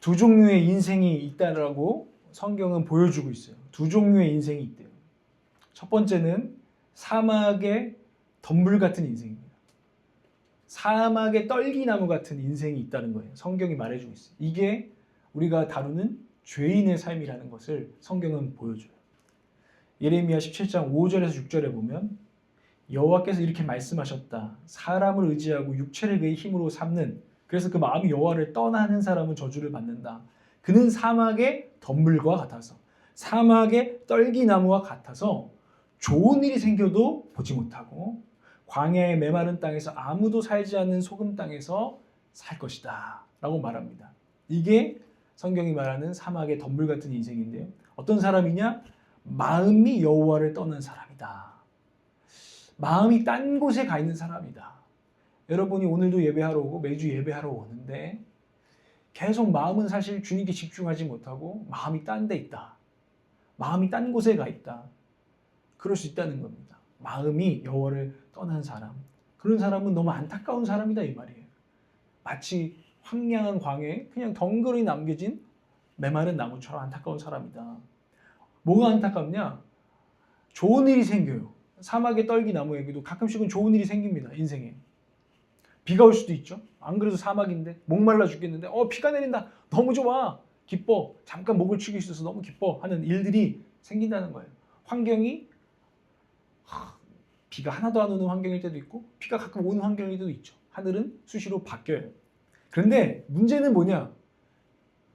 두 종류의 인생이 있다라고 성경은 보여주고 있어요. 두 종류의 인생이 있대요. 첫 번째는 사막의 덤불 같은 인생입니다. 사막의 떨기나무 같은 인생이 있다는 거예요. 성경이 말해주고 있어요. 이게 우리가 다루는 죄인의 삶이라는 것을 성경은 보여줘요. 예레미야 17장 5절에서 6절에 보면 여호와께서 이렇게 말씀하셨다. 사람을 의지하고 육체를 그의 힘으로 삼는, 그래서 그 마음이 여호와를 떠나는 사람은 저주를 받는다. 그는 사막의 덤불과 같아서, 사막의 떨기나무와 같아서 좋은 일이 생겨도 보지 못하고 광야의 메마른 땅에서 아무도 살지 않는 소금 땅에서 살 것이다 라고 말합니다. 이게 성경이 말하는 사막의 덤불 같은 인생인데요. 어떤 사람이냐? 마음이 여호와를 떠난 사람이다. 마음이 딴 곳에 가 있는 사람이다. 여러분이 오늘도 예배하러 오고 매주 예배하러 오는데 계속 마음은 사실 주님께 집중하지 못하고 마음이 딴 데 있다. 마음이 딴 곳에 가 있다. 그럴 수 있다는 겁니다. 마음이 여호와를 떠난 사람. 그런 사람은 너무 안타까운 사람이다 이 말이에요. 마치 황량한 광야에 그냥 덩그러니 남겨진 메마른 나무처럼 안타까운 사람이다. 뭐가 안타깝냐? 좋은 일이 생겨요. 사막의 떨기나무에게도 가끔씩은 좋은 일이 생깁니다. 인생에. 비가 올 수도 있죠. 안 그래도 사막인데 목말라 죽겠는데 비가 내린다. 너무 좋아. 기뻐. 잠깐 목을 축일 수 있어서 너무 기뻐 하는 일들이 생긴다는 거예요. 환경이 비가 하나도 안 오는 환경일 때도 있고 비가 가끔 오는 환경일 때도 있죠. 하늘은 수시로 바뀌어요. 그런데 문제는 뭐냐?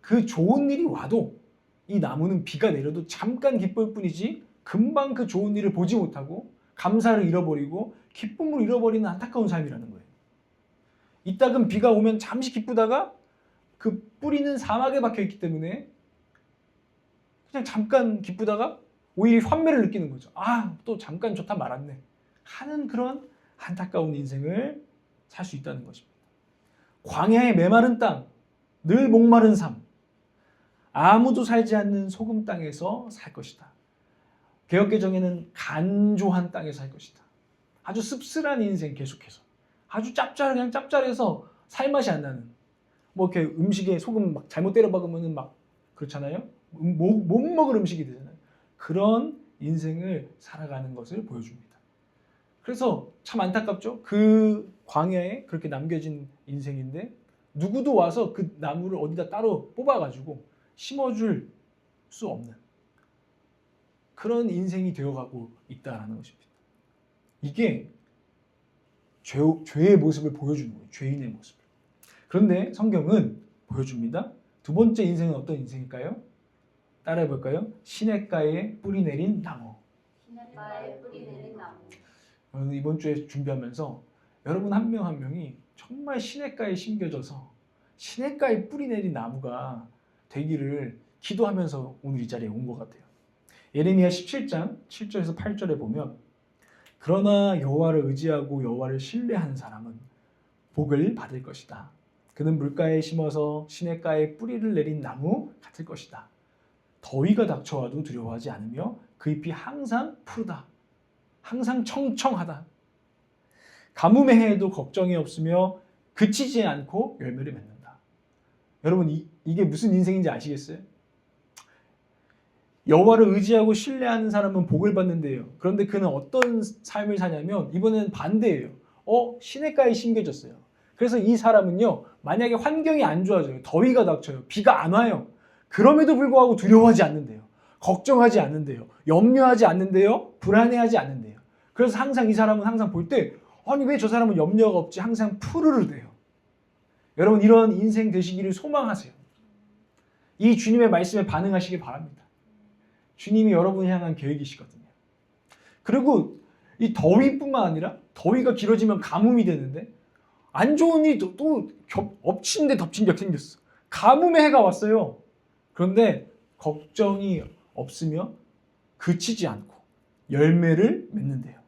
그 좋은 일이 와도 이 나무는 비가 내려도 잠깐 기쁠 뿐이지 금방 그 좋은 일을 보지 못하고 감사를 잃어버리고 기쁨을 잃어버리는 안타까운 삶이라는 거예요. 이따금 비가 오면 잠시 기쁘다가 그 뿌리는 사막에 박혀있기 때문에 그냥 잠깐 기쁘다가 오히려 환멸을 느끼는 거죠. 또 잠깐 좋다 말았네 하는 그런 안타까운 인생을 살 수 있다는 것입니다. 광야의 메마른 땅, 늘 목마른 삶, 아무도 살지 않는 소금 땅에서 살 것이다. 개역개정에는 간조한 땅에서 살 것이다. 아주 씁쓸한 인생 계속해서. 아주 그냥 짭짤해서 살맛이 안 나는. 뭐 이렇게 음식에 소금 막 잘못 때려 박으면 막 그렇잖아요. 못 먹을 음식이 되잖아요. 그런 인생을 살아가는 것을 보여줍니다. 그래서 참 안타깝죠. 그 광야에 그렇게 남겨진 인생인데 누구도 와서 그 나무를 어디다 따로 뽑아가지고 심어줄 수 없는 그런 인생이 되어가고 있다는 것입니다. 이게 죄의 모습을 보여주는 거예요. 죄인의 모습을. 그런데 성경은 보여줍니다. 두 번째 인생은 어떤 인생일까요? 따라해볼까요? 시냇가에 뿌리 내린 나무. 시냇가에 뿌리 내린 나무. 이번 주에 준비하면서 여러분 한 명 한 명이 정말 시냇가에 심겨져서 시냇가에 뿌리 내린 나무가 되기를 기도하면서 오늘 이 자리에 온 것 같아요. 예레미야 17장 7절에서 8절에 보면 그러나 여호와를 의지하고 여호와를 신뢰하는 사람은 복을 받을 것이다. 그는 물가에 심어서 시냇가에 뿌리를 내린 나무 같을 것이다. 더위가 닥쳐와도 두려워하지 않으며 그 잎이 항상 푸르다. 항상 청청하다. 가뭄의 해에도 걱정이 없으며 그치지 않고 열매를 맺는다. 여러분 이게 무슨 인생인지 아시겠어요? 여호와를 의지하고 신뢰하는 사람은 복을 받는데요. 그런데 그는 어떤 삶을 사냐면 이번에는 반대예요. 시냇가에 심겨졌어요. 그래서 이 사람은요. 만약에 환경이 안 좋아져요. 더위가 닥쳐요. 비가 안 와요. 그럼에도 불구하고 두려워하지 않는데요. 걱정하지 않는데요. 염려하지 않는데요. 불안해하지 않는데요. 그래서 항상 이 사람은 항상 볼 때 아니 왜 저 사람은 염려가 없지? 항상 푸르르 돼요. 여러분 이런 인생 되시기를 소망하세요. 이 주님의 말씀에 반응하시길 바랍니다. 주님이 여러분을 향한 계획이시거든요. 그리고 이 더위뿐만 아니라 더위가 길어지면 가뭄이 되는데 안 좋은 일이 또 엎친 데 덮친 격이 생겼어. 가뭄의 해가 왔어요. 그런데 걱정이 없으며 그치지 않고 열매를 맺는데요.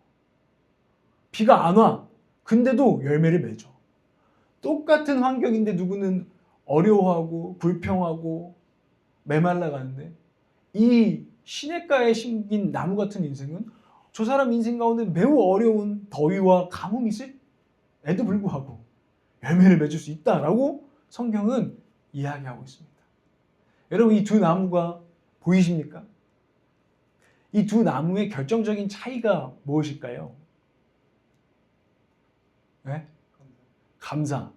비가 안 와. 근데도 열매를 맺어. 똑같은 환경인데 누구는 어려워하고 불평하고 메말라가는데 이 시냇가에 심긴 나무 같은 인생은 저 사람 인생 가운데 매우 어려운 더위와 가뭄이 있을 에도 불구하고 열매를 맺을 수 있다라고 성경은 이야기하고 있습니다. 여러분 이 두 나무가 보이십니까? 이 두 나무의 결정적인 차이가 무엇일까요? 네? 감사.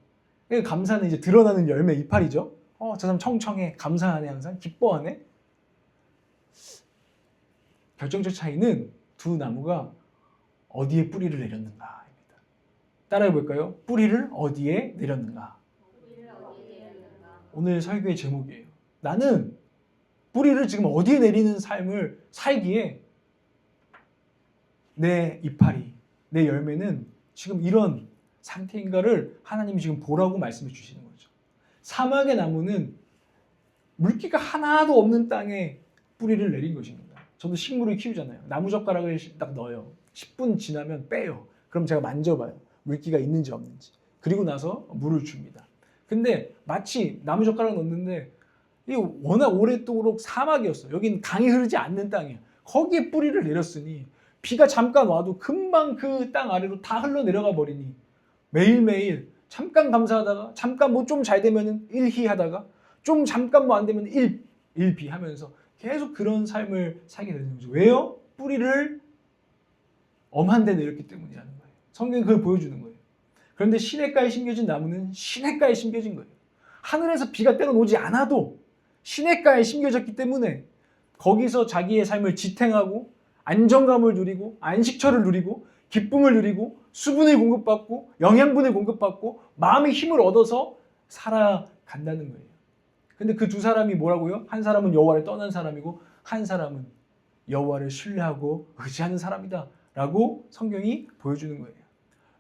감사는 이제 드러나는 열매 이파리죠. 저 사람 청청해, 감사하네, 항상 기뻐하네. 결정적 차이는 두 나무가 어디에 뿌리를 내렸는가입니다. 따라해 볼까요? 뿌리를 어디에 내렸는가. 우리를 어디에 내렸는가? 오늘 설교의 제목이에요. 나는 뿌리를 지금 어디에 내리는 삶을 살기에 내 이파리, 내 열매는 지금 이런 상태인가를 하나님이 지금 보라고 말씀해 주시는 거죠. 사막의 나무는 물기가 하나도 없는 땅에 뿌리를 내린 것입니다. 저도 식물을 키우잖아요. 나무젓가락을 딱 넣어요. 10분 지나면 빼요. 그럼 제가 만져봐요. 물기가 있는지 없는지. 그리고 나서 물을 줍니다. 근데 마치 나무젓가락 넣는데 이게 워낙 오랫도록 사막이었어요. 여긴 강이 흐르지 않는 땅이에요. 거기에 뿌리를 내렸으니 비가 잠깐 와도 금방 그 땅 아래로 다 흘러내려가 버리니 매일매일 잠깐 감사하다가 잠깐 뭐 좀 잘 되면은 일희하다가 좀 잠깐 뭐 안 되면 일비 하면서 계속 그런 삶을 살게 되는 거죠. 왜요? 뿌리를 엄한 데 내렸기 때문이라는 거예요. 성경이 그걸 보여주는 거예요. 그런데 시냇가에 심겨진 나무는 시냇가에 심겨진 거예요. 하늘에서 비가 때려 오지 않아도 시냇가에 심겨졌기 때문에 거기서 자기의 삶을 지탱하고 안정감을 누리고 안식처를 누리고 기쁨을 누리고 수분을 공급받고 영양분을 공급받고 마음의 힘을 얻어서 살아간다는 거예요. 근데 그 두 사람이 뭐라고요? 한 사람은 여호와를 떠난 사람이고 한 사람은 여호와를 신뢰하고 의지하는 사람이다 라고 성경이 보여주는 거예요.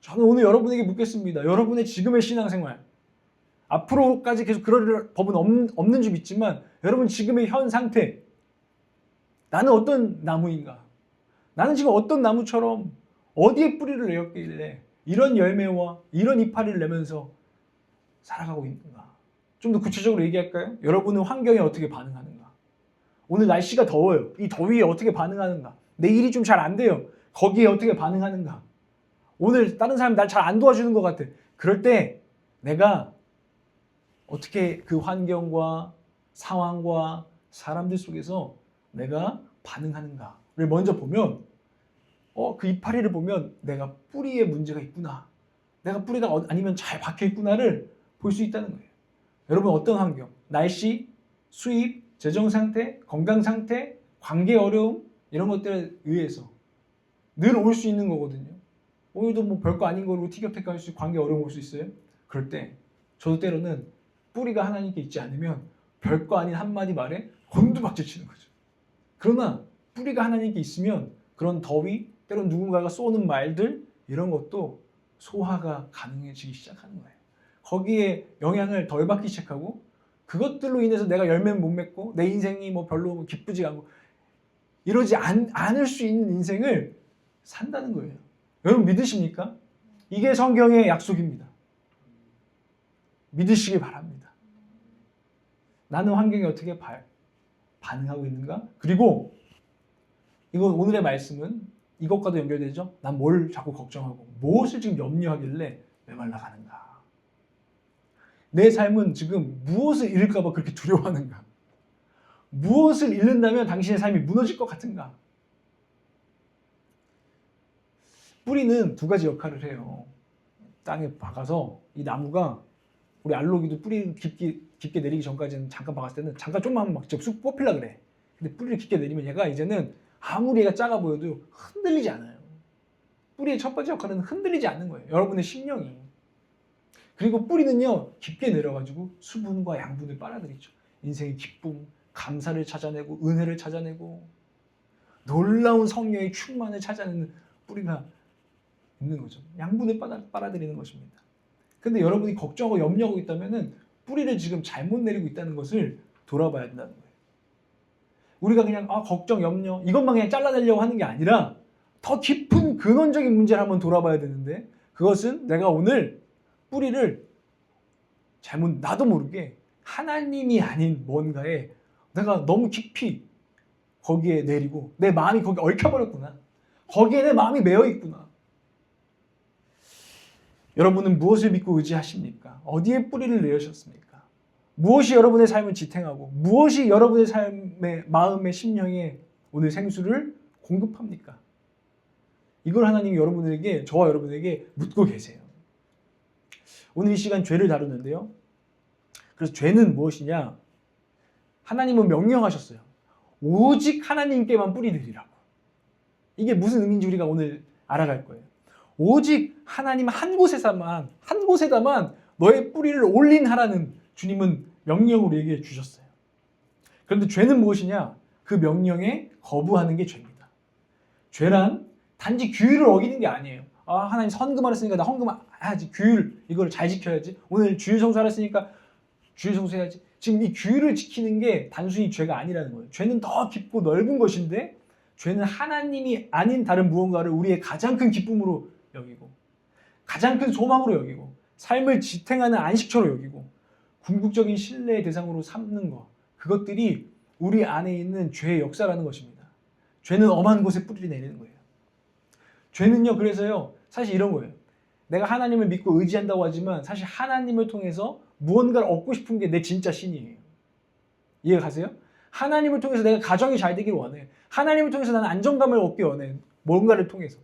저는 오늘 여러분에게 묻겠습니다. 여러분의 지금의 신앙생활 앞으로까지 계속 그럴 법은 없는 줄 믿지만 여러분 지금의 현 상태 나는 어떤 나무인가? 나는 지금 어떤 나무처럼 어디에 뿌리를 내렸길래 이런 열매와 이런 이파리를 내면서 살아가고 있는가? 좀 더 구체적으로 얘기할까요? 여러분은 환경에 어떻게 반응하는가? 오늘 날씨가 더워요. 이 더위에 어떻게 반응하는가? 내 일이 좀 잘 안 돼요. 거기에 어떻게 반응하는가? 오늘 다른 사람이 날 잘 안 도와주는 것 같아. 그럴 때 내가 어떻게 그 환경과 상황과 사람들 속에서 내가 반응하는가를 먼저 보면 그 이파리를 보면 내가 뿌리에 문제가 있구나. 내가 뿌리가 아니면 잘 박혀 있구나를 볼 수 있다는 거예요. 여러분 어떤 환경, 날씨, 수입, 재정 상태, 건강 상태, 관계 어려움 이런 것들에 의해서 늘 올 수 있는 거거든요. 오늘도 뭐 별거 아닌 거로 티격태격 수 관계 어려움 올 수 있어요. 그럴 때 저도 때로는 뿌리가 하나님께 있지 않으면 별거 아닌 한마디 말에 곤두박질 치는 거죠. 그러나 뿌리가 하나님께 있으면 그런 더위, 때론 누군가가 쏘는 말들 이런 것도 소화가 가능해지기 시작하는 거예요. 거기에 영향을 덜 받기 시작하고 그것들로 인해서 내가 열매는 못 맺고 내 인생이 뭐 별로 기쁘지 않고 이러지 않을 수 있는 인생을 산다는 거예요. 여러분 믿으십니까? 이게 성경의 약속입니다. 믿으시기 바랍니다. 나는 환경에 어떻게 반응하고 있는가? 그리고 이건 오늘의 말씀은 이것과도 연결되죠? 난 뭘 자꾸 걱정하고 무엇을 지금 염려하길래 메말라 가는가? 내 삶은 지금 무엇을 잃을까 봐 그렇게 두려워하는가? 무엇을 잃는다면 당신의 삶이 무너질 것 같은가? 뿌리는 두 가지 역할을 해요. 땅에 박아서 이 나무가 우리 알록이도 뿌리 깊게 내리기 전까지는 잠깐 박았을 때는 잠깐 좀만 막 쑥 뽑히려고 그래. 근데 뿌리를 깊게 내리면 얘가 이제는 아무리 얘가 작아 보여도 흔들리지 않아요. 뿌리의 첫 번째 역할은 흔들리지 않는 거예요. 여러분의 심령이. 그리고 뿌리는요 깊게 내려가지고 수분과 양분을 빨아들이죠. 인생의 기쁨, 감사를 찾아내고 은혜를 찾아내고 놀라운 성령의 충만을 찾아내는 뿌리가 있는 거죠. 양분을 빨아들이는 것입니다. 근데 여러분이 걱정하고 염려하고 있다면은 뿌리를 지금 잘못 내리고 있다는 것을 돌아봐야 된다는 거예요. 우리가 그냥 걱정, 염려 이것만 그냥 잘라내려고 하는 게 아니라 더 깊은 근원적인 문제를 한번 돌아봐야 되는데 그것은 내가 오늘 뿌리를 잘못 나도 모르게 하나님이 아닌 뭔가에 내가 너무 깊이 거기에 내리고 내 마음이 거기에 얽혀버렸구나. 거기에 내 마음이 매여있구나. 여러분은 무엇을 믿고 의지하십니까? 어디에 뿌리를 내리셨습니까? 무엇이 여러분의 삶을 지탱하고 무엇이 여러분의 삶의 마음의 심령에 오늘 생수를 공급합니까? 이걸 하나님이 여러분에게, 저와 여러분에게 묻고 계세요. 오늘 이 시간 죄를 다루는데요. 그래서 죄는 무엇이냐? 하나님은 명령하셨어요. 오직 하나님께만 뿌리 내리라고. 이게 무슨 의미인지 우리가 오늘 알아갈 거예요. 오직 하나님 한 곳에다만 너의 뿌리를 올린하라는 주님은 명령을 우리에게 주셨어요. 그런데 죄는 무엇이냐? 그 명령에 거부하는 게 죄입니다. 죄란 단지 규율을 어기는 게 아니에요. 아, 하나님 헌금하라 했으니까 나 헌금해야지. 규율 이걸 잘 지켜야지. 오늘 주일 성수하라 했으니까 주일 성수해야지. 지금 이 규율을 지키는 게 단순히 죄가 아니라는 거예요. 죄는 더 깊고 넓은 것인데 죄는 하나님이 아닌 다른 무언가를 우리의 가장 큰 기쁨으로 여기고 가장 큰 소망으로 여기고 삶을 지탱하는 안식처로 여기고 궁극적인 신뢰의 대상으로 삼는 것, 그것들이 우리 안에 있는 죄의 역사라는 것입니다. 죄는 엄한 곳에 뿌리를 내리는 거예요. 죄는요, 그래서요, 사실 이런 거예요. 내가 하나님을 믿고 의지한다고 하지만 사실 하나님을 통해서 무언가를 얻고 싶은 게 내 진짜 신이에요. 이해 가세요? 하나님을 통해서 내가 가정이 잘 되길 원해. 하나님을 통해서 나는 안정감을 얻기 원해. 뭔가를 통해서.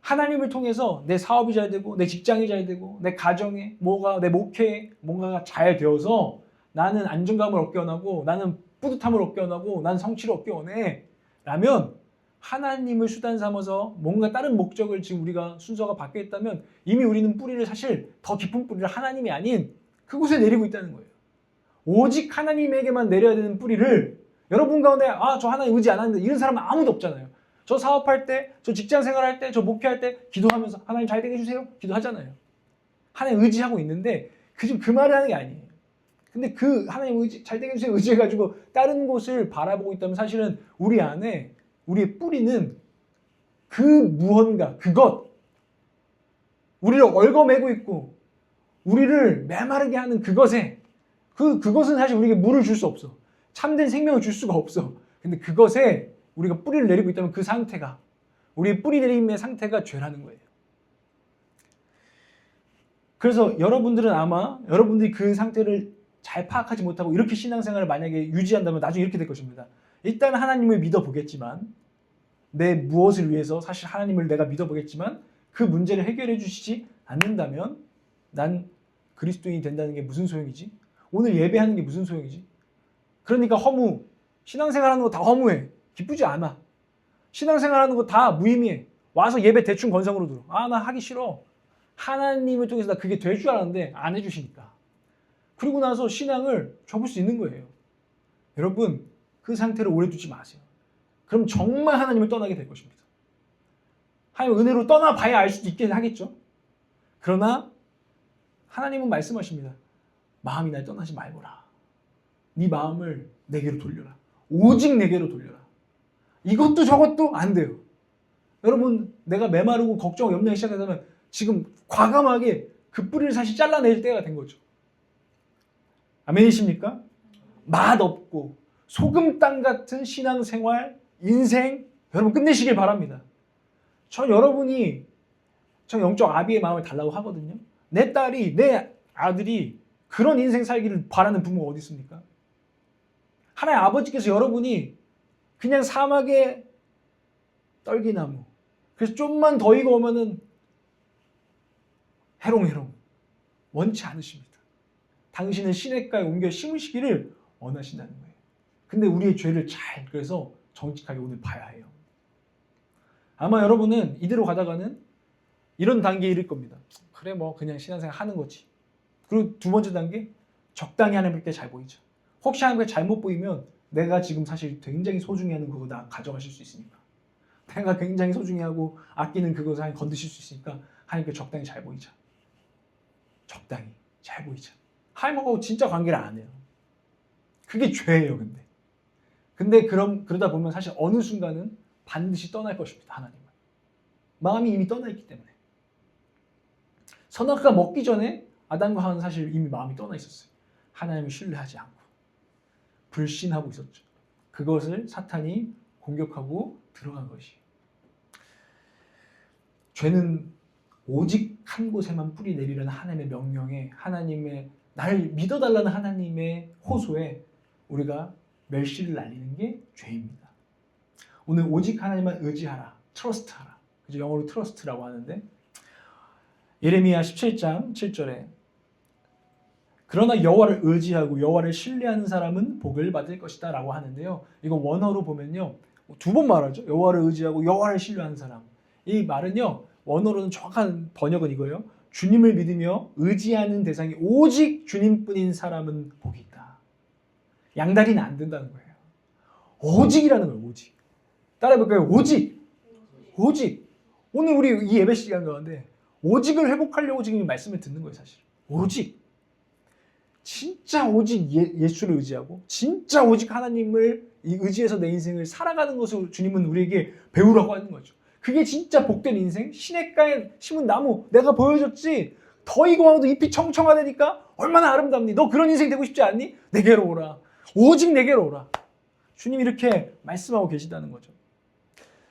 하나님을 통해서 내 사업이 잘 되고 내 직장이 잘 되고 내 가정에 내 목회에 뭔가가 잘 되어서 나는 안정감을 얻기 원하고 나는 뿌듯함을 얻기 원하고 나는 성취를 얻기 원해. 라면 하나님을 수단 삼아서 뭔가 다른 목적을 지금 우리가 순서가 바뀌어 있다면 이미 우리는 뿌리를 사실 더 깊은 뿌리를 하나님이 아닌 그곳에 내리고 있다는 거예요. 오직 하나님에게만 내려야 되는 뿌리를 여러분 가운데 저 하나님 의지 안 하는데 이런 사람은 아무도 없잖아요. 저 사업할 때, 저 직장 생활할 때, 저 목회할 때 기도하면서 하나님 잘 되게 해주세요. 기도하잖아요. 하나님 의지하고 있는데 그 말을 하는 게 아니에요. 근데 그 하나님 의지 잘 되게 해주세요 의지해가지고 다른 곳을 바라보고 있다면 사실은 우리 안에 우리의 뿌리는 그 무언가, 그것, 우리를 얽어매고 있고 우리를 메마르게 하는 그것에 그것은 사실 우리에게 물을 줄 수 없어. 참된 생명을 줄 수가 없어. 근데 그것에 우리가 뿌리를 내리고 있다면 그 상태가, 우리의 뿌리 내림의 상태가 죄라는 거예요. 그래서 여러분들은 아마 여러분들이 그 상태를 잘 파악하지 못하고 이렇게 신앙생활을 만약에 유지한다면 나중에 이렇게 될 것입니다. 일단 하나님을 믿어보겠지만 내 무엇을 위해서 사실 하나님을 내가 믿어보겠지만 그 문제를 해결해 주시지 않는다면 난 그리스도인이 된다는 게 무슨 소용이지? 오늘 예배하는 게 무슨 소용이지? 그러니까 허무. 신앙생활하는 거 다 허무해. 기쁘지 않아. 신앙생활하는 거 다 무의미해. 와서 예배 대충 건성으로 들어. 나 하기 싫어. 하나님을 통해서 나 그게 될 줄 알았는데 안 해주시니까. 그리고 나서 신앙을 접을 수 있는 거예요. 여러분, 그 상태를 오래 두지 마세요. 그럼 정말 하나님을 떠나게 될 것입니다. 하나님 은혜로 떠나봐야 알 수도 있긴 하겠죠. 그러나 하나님은 말씀하십니다. 마음이 날 떠나지 말거라. 네 마음을 내게로 돌려라. 오직 내게로 돌려라. 이것도 저것도 안 돼요. 여러분, 내가 메마르고 걱정, 염려하기 시작하면 지금 과감하게 그 뿌리를 사실 잘라낼 때가 된 거죠. 아멘이십니까? 맛없고 소금땅 같은 신앙생활, 인생 여러분 끝내시길 바랍니다. 저 영적 아비의 마음을 달라고 하거든요. 내 딸이, 내 아들이 그런 인생 살기를 바라는 부모가 어디 있습니까? 하나님 아버지께서 여러분이 그냥 사막의 떨기나무, 그래서 좀만 더 익어오면은 해롱해롱 원치 않으십니다. 당신을 시냇가에 옮겨 심으시기를 원하신다는 거예요. 근데 우리의 죄를 그래서 정직하게 오늘 봐야 해요. 아마 여러분은 이대로 가다가는 이런 단계에 이를 겁니다. 그래 그냥 신앙생활 하는 거지. 그리고 두 번째 단계, 적당히 하나님께 잘 보이죠. 혹시 하나님께 잘못 보이면 내가 지금 사실 굉장히 소중히 하는 그거 나 가져가실 수 있으니까, 내가 굉장히 소중히 하고 아끼는 그것을 하나님 건드실 수 있으니까 하나님께 적당히 잘 보이자. 적당히 잘 보이자. 하나님하고 진짜 관계를 안 해요. 그게 죄예요. 근데 그러다 보면 사실 어느 순간은 반드시 떠날 것입니다. 하나님은. 마음이 이미 떠나 있기 때문에. 선악과 먹기 전에 아담과 하와는 사실 이미 마음이 떠나 있었어요. 하나님을 신뢰하지 않고 불신하고 있었죠. 그것을 사탄이 공격하고 들어간 것이. 죄는 오직 한 곳에만 뿌리 내리려는 하나님의 명령에 하나님의 나를 믿어달라는 하나님의 호소에 우리가 멸시를 날리는 게 죄입니다. 오늘 오직 하나님만 의지하라. 트러스트하라. 그죠? 영어로 트러스트라고 하는데 예레미야 17장 7절에 그러나 여호와를 의지하고 여호와를 신뢰하는 사람은 복을 받을 것이다 라고 하는데요. 이거 원어로 보면요. 두 번 말하죠. 여호와를 의지하고 여호와를 신뢰하는 사람. 이 말은요. 원어로는 정확한 번역은 이거예요. 주님을 믿으며 의지하는 대상이 오직 주님뿐인 사람은 복이 있다. 양다리는 안 된다는 거예요. 오직이라는 거예요. 오직. 따라해볼까요? 오직. 오직. 오늘 우리 이 예배 시간 가운데 오직을 회복하려고 지금 이 말씀을 듣는 거예요. 사실. 오직. 진짜 오직 예수를 의지하고 진짜 오직 하나님을 의지해서 내 인생을 살아가는 것을 주님은 우리에게 배우라고 하는 거죠. 그게 진짜 복된 인생. 시냇가에 심은 나무 내가 보여줬지. 더 익어도 잎이 청청하다니까 얼마나 아름답니. 너 그런 인생 되고 싶지 않니? 내게로 오라. 오직 내게로 오라. 주님이 이렇게 말씀하고 계시다는 거죠.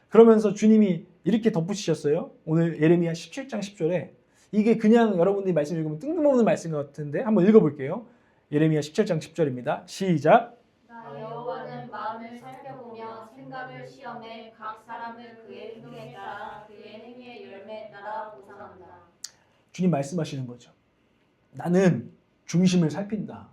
그러면서 주님이 이렇게 덧붙이셨어요. 오늘 예레미야 17장 10절에 이게 그냥 여러분들이 말씀 읽으면 뜬금없는 말씀 같은데 한번 읽어볼게요. 예레미야 17장 10절입니다. 시작. 나 여호와는 마음을 살펴보며 생각을 시험해 각 사람을 그의 행동에 따라 그의 행위의 열매에 따라 보상한다. 주님 말씀하시는 거죠. 나는 중심을 살핀다.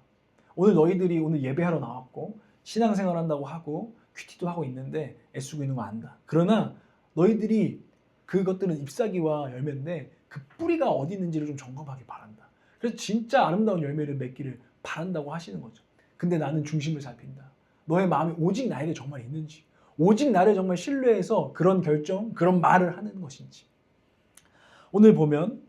오늘 너희들이 오늘 예배하러 나왔고 신앙생활 한다고 하고 큐티도 하고 있는데 애쓰고 있는 거 안다. 그러나 너희들이 그것들은 잎사귀와 열매인데 그 뿌리가 어디 있는지를 좀 점검하기 바란다. 그래서 진짜 아름다운 열매를 맺기를 바란다고 하시는 거죠. 근데 나는 중심을 살핀다. 너의 마음이 오직 나에게 정말 있는지, 오직 나를 정말 신뢰해서 그런 결정, 그런 말을 하는 것인지. 오늘 보면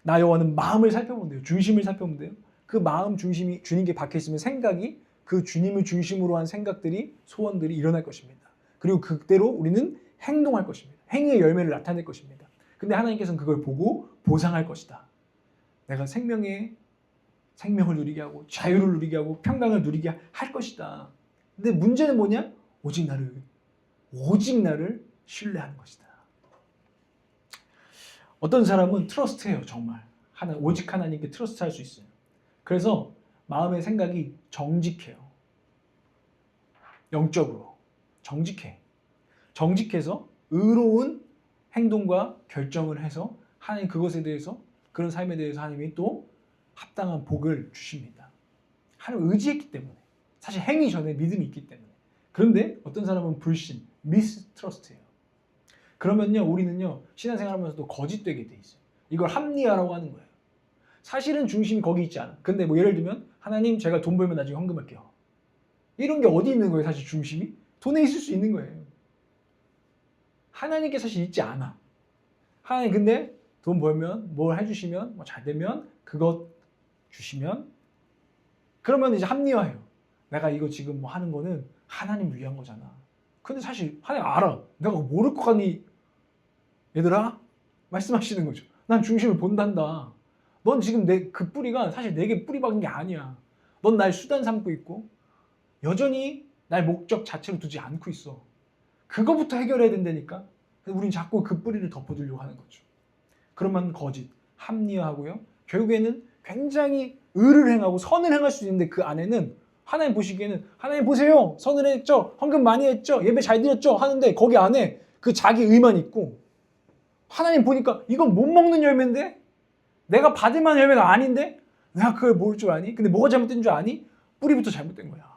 나 여호와는 마음을 살펴본대요. 중심을 살펴본대요. 그 마음 중심이 주님께 박혀 있으면 생각이 그 주님을 중심으로 한 생각들이 소원들이 일어날 것입니다. 그리고 그대로 우리는 행동할 것입니다. 행위의 열매를 나타낼 것입니다. 근데 하나님께서는 그걸 보고 보상할 것이다. 내가 생명을 누리게 하고 자유를 누리게 하고 평강을 누리게 할 것이다. 근데 문제는 뭐냐? 오직 나를 신뢰하는 것이다. 어떤 사람은 트러스트해요. 정말. 오직 하나님께 트러스트할 수 있어요. 그래서 마음의 생각이 정직해요. 영적으로 정직해. 정직해서 의로운 행동과 결정을 해서 하나님 그것에 대해서 그런 삶에 대해서 하나님이 또 합당한 복을 주십니다. 하나님 의지했기 때문에. 사실 행위 전에 믿음이 있기 때문에. 그런데 어떤 사람은 불신, 미스트러스트예요. 그러면요 우리는요 신앙생활하면서도 거짓되게 돼 있어요. 이걸 합리화라고 하는 거예요. 사실은 중심이 거기 있지 않아. 근데 뭐 예를 들면 하나님 제가 돈 벌면 나중에 헌금할게요. 이런 게 어디 있는 거예요? 사실 중심이? 돈에 있을 수 있는 거예요. 하나님께 사실 있지 않아. 하나님 근데 돈 벌면 뭘 해주시면 뭐 잘 되면 그것 주시면 그러면 이제 합리화해요. 내가 이거 지금 뭐 하는 거는 하나님 위한 거잖아. 근데 사실 하나님 알아. 내가 모를 것 같니? 얘들아 말씀하시는 거죠. 난 중심을 본단다. 넌 지금 그 뿌리가 사실 내게 뿌리 박은 게 아니야. 넌 날 수단 삼고 있고 여전히 날 목적 자체로 두지 않고 있어. 그거부터 해결해야 된다니까. 우린 자꾸 그 뿌리를 덮어두려고 하는 거죠. 그러면 거짓, 합리화하고요. 결국에는 굉장히 의를 행하고 선을 행할 수 있는데 그 안에는 하나님 보시기에는 하나님 보세요. 선을 했죠. 헌금 많이 했죠. 예배 잘 드렸죠. 하는데 거기 안에 그 자기 의만 있고 하나님 보니까 이건 못 먹는 열매인데 내가 받을 만한 열매가 아닌데 내가 그걸 모를 줄 아니? 근데 뭐가 잘못된 줄 아니? 뿌리부터 잘못된 거야.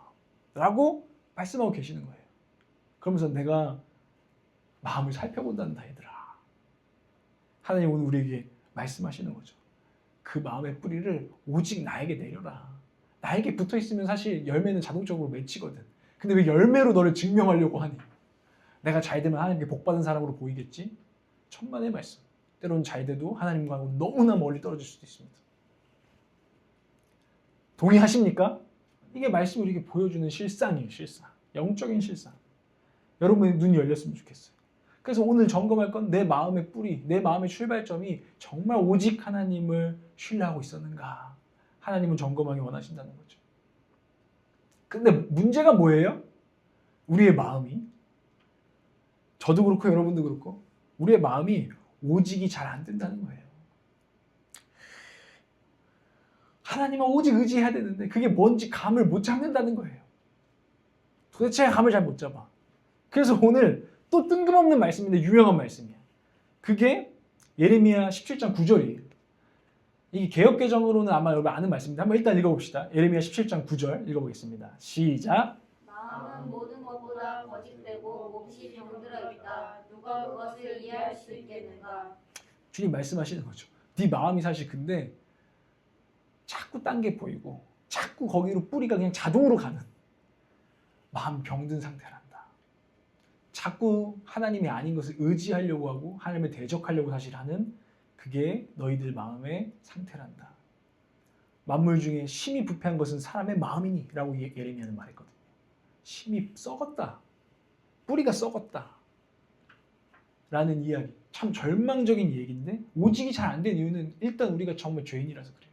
라고 말씀하고 계시는 거예요. 그러면서 내가 마음을 살펴본단다 얘들아. 하나님 오늘 우리에게 말씀하시는 거죠. 그 마음의 뿌리를 오직 나에게 내려라. 나에게 붙어있으면 사실 열매는 자동적으로 맺히거든. 근데 왜 열매로 너를 증명하려고 하니? 내가 잘 되면 하나님께 복받은 사람으로 보이겠지? 천만의 말씀. 때로는 잘 돼도 하나님과 너무나 멀리 떨어질 수도 있습니다. 동의하십니까? 이게 말씀이 우리에게 보여주는 실상이에요. 실상. 영적인 실상. 여러분의 눈이 열렸으면 좋겠어요. 그래서 오늘 점검할 건 내 마음의 뿌리, 내 마음의 출발점이 정말 오직 하나님을 신뢰하고 있었는가. 하나님은 점검하기 원하신다는 거죠. 근데 문제가 뭐예요? 우리의 마음이, 저도 그렇고 여러분도 그렇고 우리의 마음이 오직이 잘 안 된다는 거예요. 하나님은 오직 의지해야 되는데 그게 뭔지 감을 못 잡는다는 거예요. 도대체 감을 잘 못 잡아. 그래서 오늘 또 뜬금없는 말씀인데 유명한 말씀이야. 그게 예레미야 17장 9절이에요. 이 개역개정으로는 아마 여러분 아는 말씀인데 한번 일단 읽어봅시다. 예레미야 17장 9절 읽어보겠습니다. 시작. 마음은 모든 것보다 거짓되고 몹시 병들어 있다. 누가 그것을 이해할 수 있겠는가? 주님 말씀하시는 거죠. 네 마음이 사실 근데 자꾸 딴 게 보이고 자꾸 거기로 뿌리가 그냥 자동으로 가는 마음 병든 상태란다. 자꾸 하나님이 아닌 것을 의지하려고 하고 하나님을 대적하려고 사실 하는 그게 너희들 마음의 상태란다. 만물 중에 심히 부패한 것은 사람의 마음이니 라고 예레미야는 말했거든요. 심히 썩었다. 뿌리가 썩었다. 라는 이야기. 참 절망적인 얘기인데 오직이 잘 안 된 이유는 일단 우리가 정말 죄인이라서 그래요.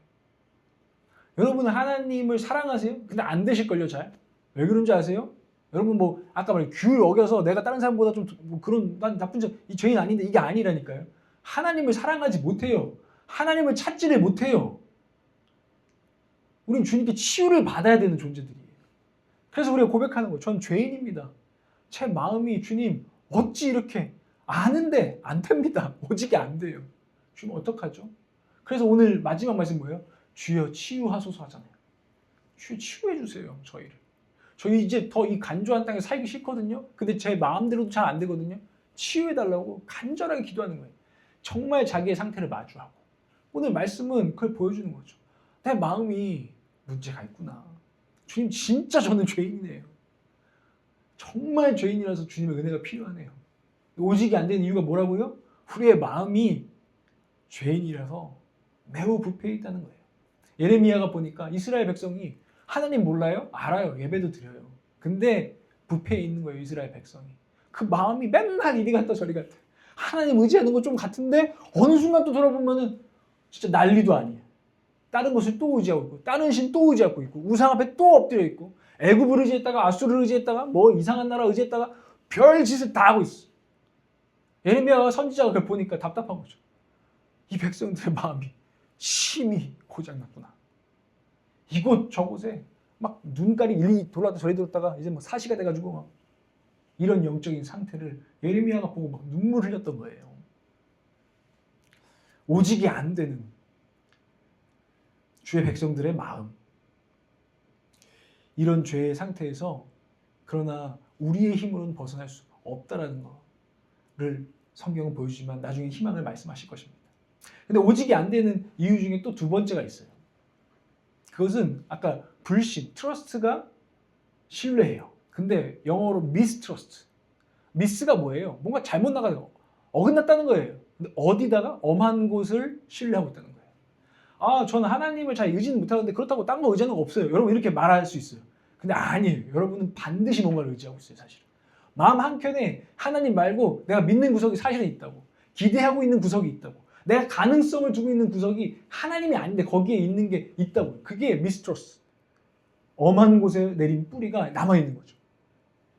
여러분은 하나님을 사랑하세요? 근데 안 되실걸요 잘? 왜 그런지 아세요? 여러분 뭐 아까 말한 규율 어겨서 내가 다른 사람보다 좀 뭐 그런 난 나쁜 이 죄인 아닌데 이게 아니라니까요. 하나님을 사랑하지 못해요. 하나님을 찾지를 못해요. 우린 주님께 치유를 받아야 되는 존재들이에요. 그래서 우리가 고백하는 거예요. 전 죄인입니다. 제 마음이 주님 어찌 이렇게 아는데 안 됩니다. 오직이 안 돼요. 주님 어떡하죠? 그래서 오늘 마지막 말씀 뭐예요? 주여 치유하소서 하잖아요. 주여 치유해 주세요. 저희를. 저희 이제 더 이 간조한 땅에 살기 싫거든요. 근데 제 마음대로도 잘 안 되거든요. 치유해 달라고 간절하게 기도하는 거예요. 정말 자기의 상태를 마주하고. 오늘 말씀은 그걸 보여주는 거죠. 내 마음이 문제가 있구나. 주님 진짜 저는 죄인이네요. 정말 죄인이라서 주님의 은혜가 필요하네요. 오직이 안 되는 이유가 뭐라고요? 우리의 마음이 죄인이라서 매우 부패해 있다는 거예요. 예레미야가 보니까 이스라엘 백성이 하나님 몰라요? 알아요. 예배도 드려요. 근데 부패해 있는 거예요. 이스라엘 백성이. 그 마음이 맨날 이리 갔다 저리 갔다. 하나님 의지하는 거 좀 같은데 어느 순간 또 돌아보면은 진짜 난리도 아니에요. 다른 것을 또 의지하고 있고 다른 신 또 의지하고 있고 우상 앞에 또 엎드려 있고 애굽을 의지했다가 아수르를 의지했다가 뭐 이상한 나라 의지했다가 별 짓을 다 하고 있어. 예레미야 선지자가 그걸 보니까 답답한 거죠. 이 백성들의 마음이 심히 고장났구나. 이곳 저곳에 막 눈깔이 일리 돌아다 저리 돌았다가 이제 뭐 사시가 돼가지고 막 이런 영적인 상태를 예레미야가 보고 막 눈물 흘렸던 거예요. 오직이 안 되는 주의 백성들의 마음. 이런 죄의 상태에서 그러나 우리의 힘으로는 벗어날 수 없다라는 거를 성경은 보여주지만 나중에 희망을 말씀하실 것입니다. 근데 오직이 안 되는 이유 중에 또 두 번째가 있어요. 그것은 아까 불신, 트러스트가 신뢰예요. 근데 영어로 mistrust. 미스가 뭐예요? 뭔가 잘못 나가요. 어긋났다는 거예요. 근데 어디다가 엄한 곳을 신뢰하고 있다는 거예요. 아, 저는 하나님을 잘 의지는 못하는데 그렇다고 딴 거 의지하는 거 없어요. 여러분 이렇게 말할 수 있어요. 근데 아니에요. 여러분은 반드시 뭔가를 의지하고 있어요. 사실은. 마음 한켠에 하나님 말고 내가 믿는 구석이 사실은 있다고. 기대하고 있는 구석이 있다고. 내가 가능성을 두고 있는 구석이 하나님이 아닌데 거기에 있는 게 있다고. 그게 미스트러스. 엄한 곳에 내린 뿌리가 남아있는 거죠.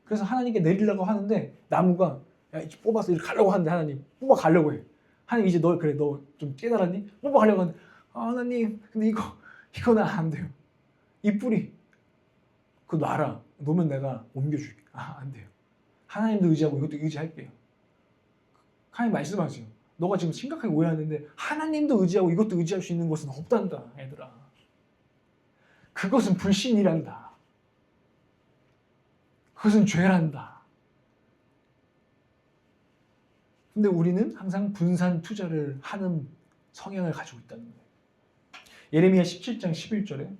그래서 하나님께 내리려고 하는데 나무가 야, 뽑아서 이렇게 가려고 하는데 하나님 뽑아가려고 해. 하나님 이제 너 그래 너 좀 깨달았니? 뽑아가려고 하는데 아, 하나님 근데 이거는 안 돼요. 이 뿌리 그거 놔라. 놓으면 내가 옮겨줄게. 아, 안 돼요. 하나님도 의지하고 이것도 의지할게요. 하나님 말씀하세요. 너가 지금 심각하게 오해하는데 하나님도 의지하고 이것도 의지할 수 있는 것은 없단다. 얘들아. 그것은 불신이란다. 그것은 죄란다. 근데 우리는 항상 분산 투자를 하는 성향을 가지고 있다는 거예요. 예레미야 17장 11절에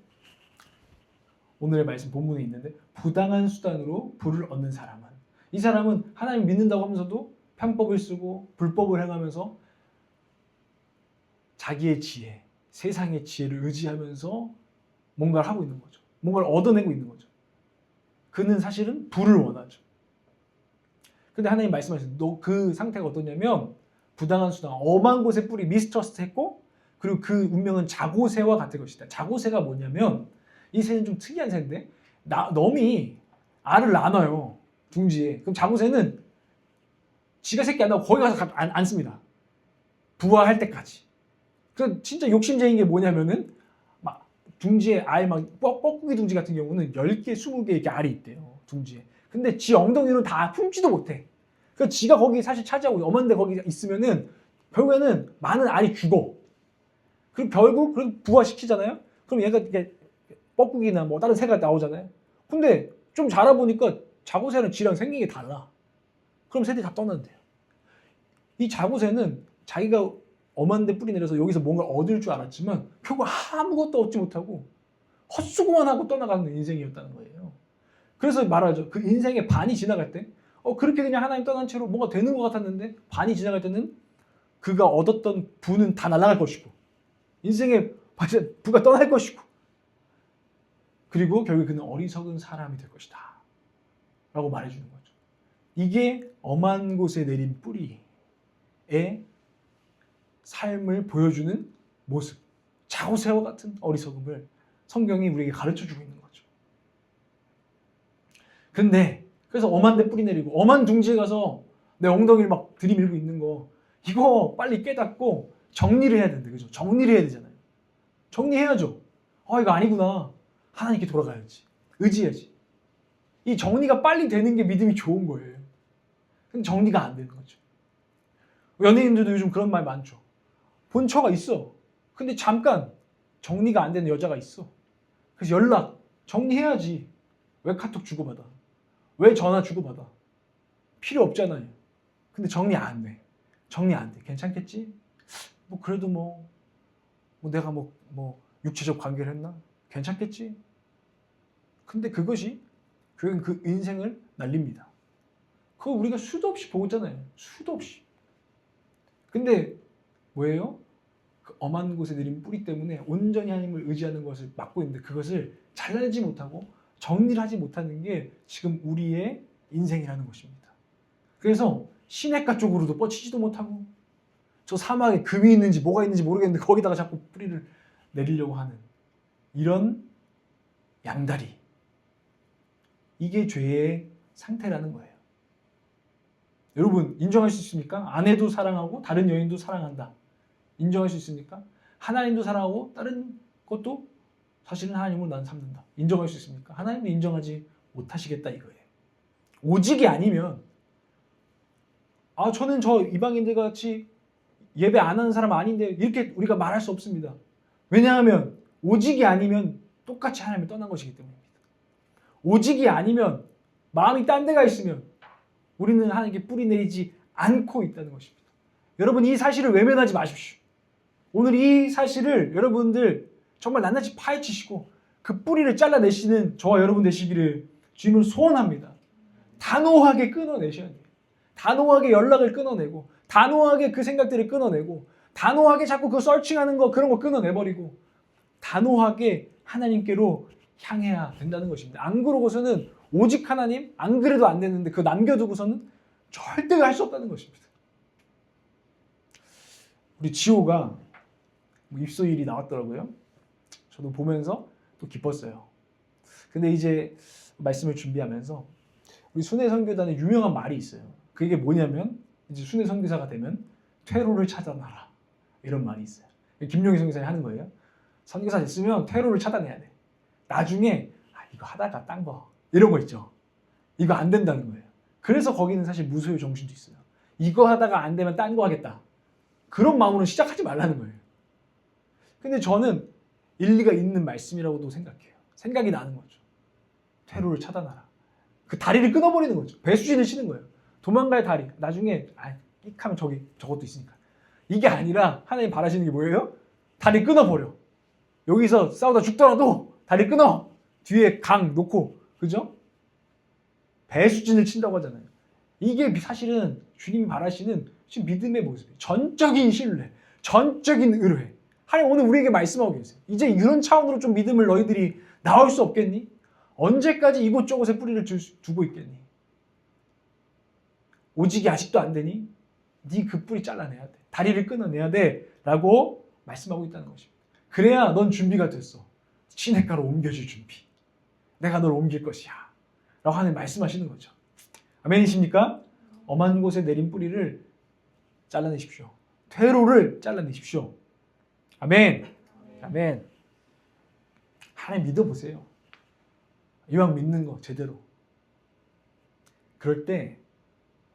오늘의 말씀 본문에 있는데 부당한 수단으로 부를 얻는 사람은 이 사람은 하나님 믿는다고 하면서도 편법을 쓰고 불법을 행하면서 자기의 지혜, 세상의 지혜를 의지하면서 뭔가를 하고 있는 거죠. 뭔가를 얻어내고 있는 거죠. 그는 사실은 부를 원하죠. 근데 하나님 말씀하셨어요. 너 그 상태가 어떠냐면 부당한 수단, 엄한 곳에 뿌리 미스트러스트 했고 그리고 그 운명은 자고새와 같은 것이다. 자고새가 뭐냐면 이 새는 좀 특이한 새인데 넘이 알을 나눠요. 둥지에. 그럼 자고새는 지가 새끼 안 나고 거기 가서 앉습니다. 부화할 때까지. 그래서 진짜 욕심쟁인 게 뭐냐면은 막 둥지에 알 막 뻐꾸기 둥지 같은 경우는 10개, 20개 이렇게 알이 있대요. 둥지에. 근데 지 엉덩이로 다 품지도 못해. 그러니까 지가 거기 사실 차지하고 엄한데 거기 있으면은 결국에는 많은 알이 죽어. 그리고 결국 그럼 부화시키잖아요. 그럼 얘가 이게 뻐꾸기나 뭐 다른 새가 나오잖아요. 근데 좀 자라보니까 자고새는 지랑 생긴 게 달라. 그럼 새들이 다 떠난대요. 이 자고새는 자기가 엄한데 뿌리 내려서 여기서 뭔가 얻을 줄 알았지만 결국 아무것도 얻지 못하고 헛수고만 하고 떠나가는 인생이었다는 거예요. 그래서 말하죠. 그 인생의 반이 지나갈 때 그렇게 그냥 하나님 떠난 채로 뭔가 되는 것 같았는데 반이 지나갈 때는 그가 얻었던 부는 다 날아갈 것이고 인생의 부가 떠날 것이고 그리고 결국 그는 어리석은 사람이 될 것이다 라고 말해주는 거죠. 이게 엄한 곳에 내린 뿌리의 삶을 보여주는 모습, 자고새와 같은 어리석음을 성경이 우리에게 가르쳐주고 있는 거죠. 근데 그래서 엄한 데 뿌리 내리고 엄한 둥지에 가서 내 엉덩이를 막 들이밀고 있는 거 이거 빨리 깨닫고 정리를 해야 되는데 그죠? 정리를 해야 되잖아요. 정리해야죠. 이거 아니구나. 하나님께 돌아가야지. 의지해야지. 이 정리가 빨리 되는 게 믿음이 좋은 거예요. 근데 정리가 안 되는 거죠. 연예인들도 요즘 그런 말 많죠. 본처가 있어. 근데 잠깐 정리가 안 되는 여자가 있어. 그래서 연락 정리해야지. 왜 카톡 주고받아? 왜 전화 주고받아? 필요 없잖아요. 근데 정리 안 돼. 정리 안 돼. 괜찮겠지? 뭐 그래도 뭐 내가 뭐 육체적 관계를 했나? 괜찮겠지? 근데 그것이 결국은 그 인생을 날립니다. 그거 우리가 수도 없이 보고 있잖아요. 수도 없이. 근데 뭐예요? 그 엄한 곳에 내린 뿌리 때문에 온전히 하나님을 의지하는 것을 막고 있는데 그것을 잘라내지 못하고 정리를 하지 못하는 게 지금 우리의 인생이라는 것입니다. 그래서 시냇가 쪽으로도 뻗치지도 못하고 저 사막에 금이 있는지 뭐가 있는지 모르겠는데 거기다가 자꾸 뿌리를 내리려고 하는 이런 양다리. 이게 죄의 상태라는 거예요. 여러분 인정할 수 있습니까? 아내도 사랑하고 다른 여인도 사랑한다. 인정할 수 있습니까? 하나님도 사랑하고 다른 것도 사실은 하나님을 난 삼는다. 인정할 수 있습니까? 하나님도 인정하지 못하시겠다 이거예요. 오직이 아니면 저는 저 이방인들 같이 예배 안 하는 사람 아닌데 이렇게 우리가 말할 수 없습니다. 왜냐하면 오직이 아니면 똑같이 하나님을 떠난 것이기 때문입니다. 오직이 아니면 마음이 딴 데가 있으면 우리는 하나님께 뿌리 내리지 않고 있다는 것입니다. 여러분 이 사실을 외면하지 마십시오. 오늘 이 사실을 여러분들 정말 낱낱이 파헤치시고 그 뿌리를 잘라내시는 저와 여러분 되시기를 주님을 소원합니다. 단호하게 끊어내셔야 돼요. 단호하게 연락을 끊어내고 단호하게 그 생각들을 끊어내고 단호하게 자꾸 그 서칭하는 거 그런 거 끊어내버리고 단호하게 하나님께로 향해야 된다는 것입니다. 안 그러고서는 오직 하나님 안 그래도 안 되는데 그거 남겨두고서는 절대 할 수 없다는 것입니다. 우리 지호가 입소일이 나왔더라고요. 저도 보면서 또 기뻤어요. 근데 이제 말씀을 준비하면서 우리 순회 선교단에 유명한 말이 있어요. 그게 뭐냐면 이제 순회 선교사가 되면 퇴로를 찾아놔라 이런 말이 있어요. 김용희 선교사님 하는 거예요. 선교사 됐으면 퇴로를 차단해야 돼. 나중에 이거 하다가 딴 거 이런 거 있죠. 이거 안 된다는 거예요. 그래서 거기는 사실 무소유 정신도 있어요. 이거 하다가 안 되면 딴 거 하겠다. 그런 마음으로 시작하지 말라는 거예요. 근데 저는 일리가 있는 말씀이라고도 생각해요. 생각이 나는 거죠. 퇴로를 차단하라. 그 다리를 끊어버리는 거죠. 배수진을 치는 거예요. 도망갈 다리. 나중에 끽하면 저것도 있으니까. 이게 아니라 하나님 바라시는 게 뭐예요? 다리 끊어버려. 여기서 싸우다 죽더라도 다리 끊어. 뒤에 강 놓고. 그죠? 배수진을 친다고 하잖아요. 이게 사실은 주님이 바라시는 지금 믿음의 모습이에요. 전적인 신뢰, 전적인 의뢰. 하나님 오늘 우리에게 말씀하고 계세요. 이제 이런 차원으로 좀 믿음을 너희들이 나올 수 없겠니? 언제까지 이곳저곳에 뿌리를 두고 있겠니? 오직이 아직도 안 되니? 네 그 뿌리 잘라내야 돼. 다리를 끊어내야 돼. 라고 말씀하고 있다는 것입니다. 그래야 넌 준비가 됐어. 시냇가로 옮겨질 준비. 내가 널 옮길 것이야. 라고 하나님 말씀하시는 거죠. 아멘이십니까? 엄한 곳에 내린 뿌리를 잘라내십시오. 퇴로를 잘라내십시오. 아멘. 아멘. 하나님 믿어보세요. 이왕 믿는 거 제대로. 그럴 때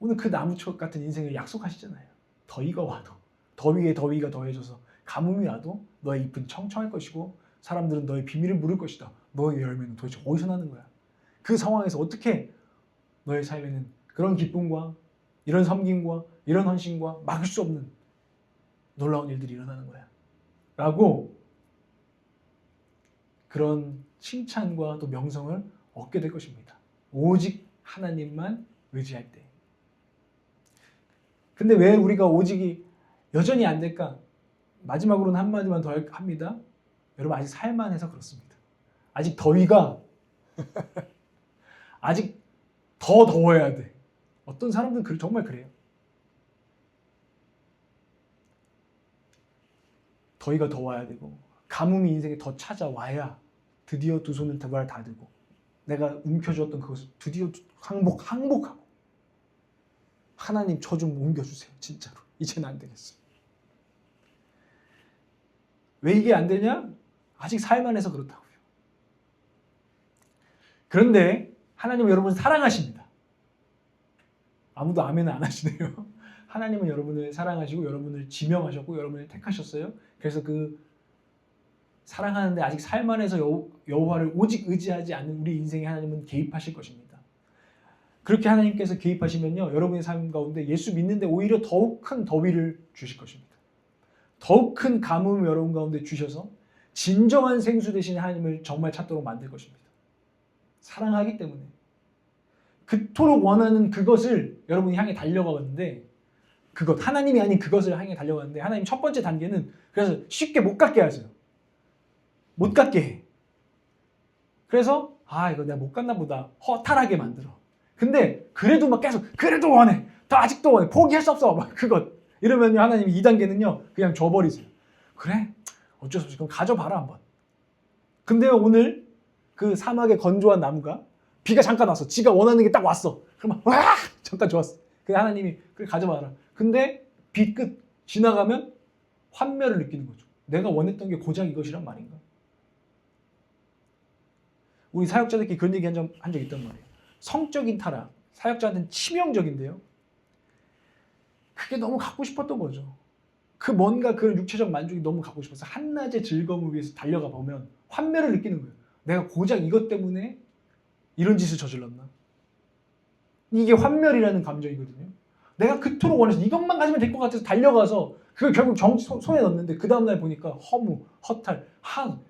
오늘 그 나무꽃 같은 인생을 약속하시잖아요. 더위가 와도 더위에 더위가 더해져서 가뭄이 와도 너의 잎은 청청할 것이고 사람들은 너의 비밀을 물을 것이다. 너의 열매는 도대체 어디서 나는 거야? 그 상황에서 어떻게 너의 삶에는 그런 기쁨과 이런 섬김과 이런 헌신과 막을 수 없는 놀라운 일들이 일어나는 거야. 라고 그런 칭찬과 또 명성을 얻게 될 것입니다. 오직 하나님만 의지할 때. 근데 왜 우리가 오직이 여전히 안 될까? 마지막으로는 한마디만 더 합니다. 여러분 아직 살만해서 그렇습니다. 아직 더위가 아직 더 더워야 돼. 어떤 사람들은 정말 그래요. 더위가 더워야 되고 가뭄이 인생에 더 찾아와야 드디어 두 손을 두 발 다 들고 내가 움켜쥐었던 그것을 드디어 항복하고 하나님 저 좀 옮겨주세요. 진짜로. 이제는 안 되겠어요. 왜 이게 안 되냐? 아직 살만해서 그렇다고요. 그런데 하나님은 여러분을 사랑하십니다. 아무도 아멘을 안 하시네요. 하나님은 여러분을 사랑하시고 여러분을 지명하셨고 여러분을 택하셨어요. 그래서 그 사랑하는데 아직 살만해서 여호와를 오직 의지하지 않는 우리 인생에 하나님은 개입하실 것입니다. 그렇게 하나님께서 개입하시면요, 여러분의 삶 가운데 예수 믿는데 오히려 더욱 큰 더위를 주실 것입니다. 더욱 큰 가뭄을 여러분 가운데 주셔서 진정한 생수 대신 하나님을 정말 찾도록 만들 것입니다. 사랑하기 때문에. 그토록 원하는 그것을 여러분이 향해 달려가는데 하나님이 아닌 그것을 향해 달려가는데 하나님 첫 번째 단계는 그래서 쉽게 못 갖게 하세요. 못 갖게 해. 그래서 이거 내가 못 갔나 보다 허탈하게 만들어. 근데 그래도 막 계속 그래도 원해. 더 아직도 원해. 포기할 수 없어. 막 그것. 이러면 하나님이 2단계는요. 그냥 줘버리세요. 그래? 어쩔 수 없이 그럼 가져봐라 한번. 근데 오늘 그 사막의 건조한 나무가 비가 잠깐 왔어. 지가 원하는 게 딱 왔어. 그러면 와! 잠깐 좋았어. 그래 하나님이 그래 가져봐라. 근데 빛 끝 지나가면 환멸을 느끼는 거죠. 내가 원했던 게 고작 이것이란 말인가? 우리 사역자들끼리 그런 얘기 한 적 있단 말이에요. 성적인 타락, 사역자한테는 치명적인데요. 그게 너무 갖고 싶었던 거죠. 그 뭔가 그 육체적 만족이 너무 갖고 싶어서 한낮의 즐거움을 위해서 달려가 보면 환멸을 느끼는 거예요. 내가 고작 이것 때문에 이런 짓을 저질렀나? 이게 환멸이라는 감정이거든요. 내가 그토록 원해서 이것만 가지면 될 것 같아서 달려가서 그걸 결국 손에 넣는데 그 다음날 보니까 허무, 허탈,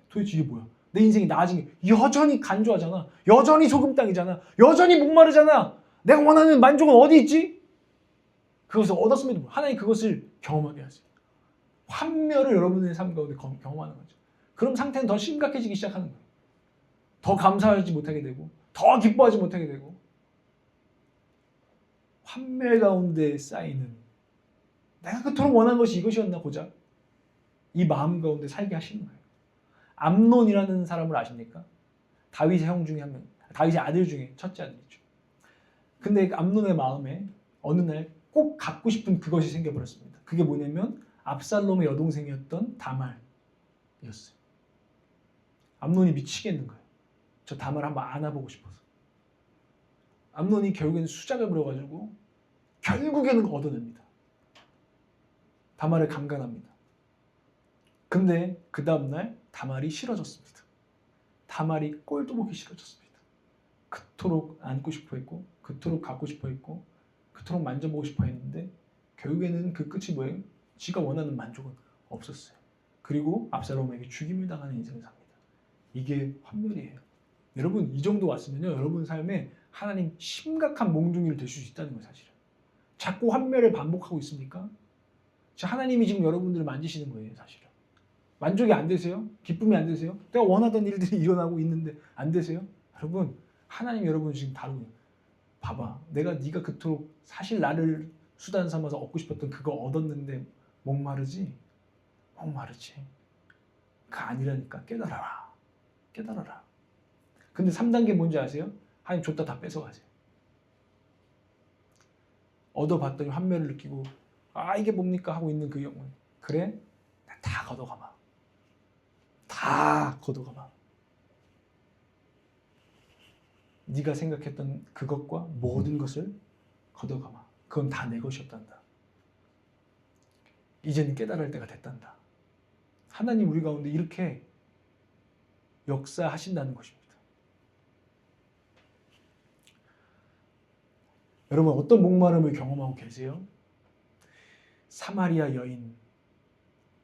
도대체 이게 뭐야? 내 인생이 나아진 게 여전히 간조하잖아. 여전히 소금땅이잖아. 여전히 목마르잖아. 내가 원하는 만족은 어디 있지? 그것을 얻었음에도 하나님 그것을 경험하게 하세요. 환멸을 여러분의 삶 가운데 경험하는 거죠. 그럼 상태는 더 심각해지기 시작하는 거예요. 더 감사하지 못하게 되고 더 기뻐하지 못하게 되고 환멸 가운데 쌓이는 내가 그토록 원한 것이 이것이었나 고작 이 마음 가운데 살게 하시는 거예요. 암논이라는 사람을 아십니까? 다윗의 형 중에 한 명, 다윗의 아들 중에 첫째 아들이죠. 근데 암논의 마음에 어느 날 꼭 갖고 싶은 그것이 생겨버렸습니다. 그게 뭐냐면 압살롬의 여동생이었던 다말이었어요. 암논이 미치겠는 거예요. 저 다말 한번 안아보고 싶어서. 암논이 결국에는 수작을 부려가지고 결국에는 얻어냅니다. 다말을 강간합니다. 근데 그 다음날 다말이 싫어졌습니다. 다말이 꼴도 보기 싫어졌습니다. 그토록 안고 싶어 했고 그토록 갖고 싶어 했고 그토록 만져보고 싶어 했는데 결국에는 그 끝이 뭐예요? 지가 원하는 만족은 없었어요. 그리고 압살롬에게 죽임을 당하는 인생을 삽니다. 이게 환멸이에요. 여러분 이 정도 왔으면요. 여러분 삶에 하나님 심각한 몽둥이를 대실 수 있다는 거예요. 사실은. 자꾸 환멸을 반복하고 있습니까? 하나님이 지금 여러분들을 만지시는 거예요. 사실은. 만족이 안 되세요? 기쁨이 안 되세요? 내가 원하던 일들이 일어나고 있는데 안 되세요? 여러분 하나님 여러분을 지금 다루고 봐봐. 네가 그토록 사실 나를 수단 삼아서 얻고 싶었던 그거 얻었는데 목마르지? 목마르지. 그 아니라니까 깨달아라. 깨달아라. 근데 3단계 뭔지 아세요? 하나님 줬다 다 뺏어가세요. 얻어봤더니 환멸을 느끼고 이게 뭡니까? 하고 있는 그 영혼. 그래? 다 걷어가봐. 다 걷어가봐. 네가 생각했던 그것과 모든 것을 걷어가마. 그건 다 내 것이었단다. 이제는 깨달을 때가 됐단다. 하나님 우리 가운데 이렇게 역사하신다는 것입니다. 여러분 어떤 목마름을 경험하고 계세요? 사마리아 여인,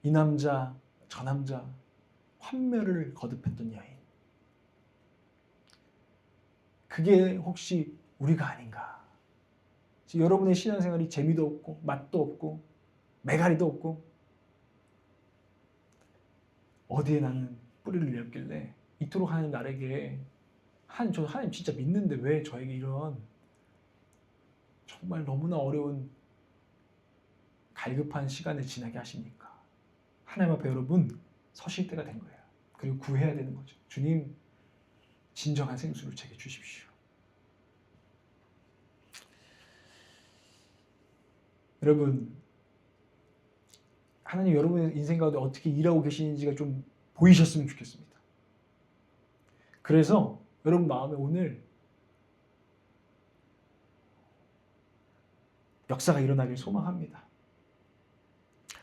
이 남자, 저 남자, 환멸을 거듭했던 여인. 그게 혹시 우리가 아닌가? 지금 여러분의 신앙생활이 재미도 없고 맛도 없고 매가리도 없고 어디에 나는 뿌리를 내렸길래 이토록 하나님 나에게 저 하나님 진짜 믿는데 왜 저에게 이런 정말 너무나 어려운 갈급한 시간을 지나게 하십니까? 하나님 앞에 여러분 서실 때가 된 거예요. 그리고 구해야 되는 거죠. 주님 진정한 생수를 제게 주십시오. 여러분 하나님 여러분의 인생 가운데 어떻게 일하고 계시는지가 좀 보이셨으면 좋겠습니다. 그래서 여러분 마음에 오늘 역사가 일어나길 소망합니다.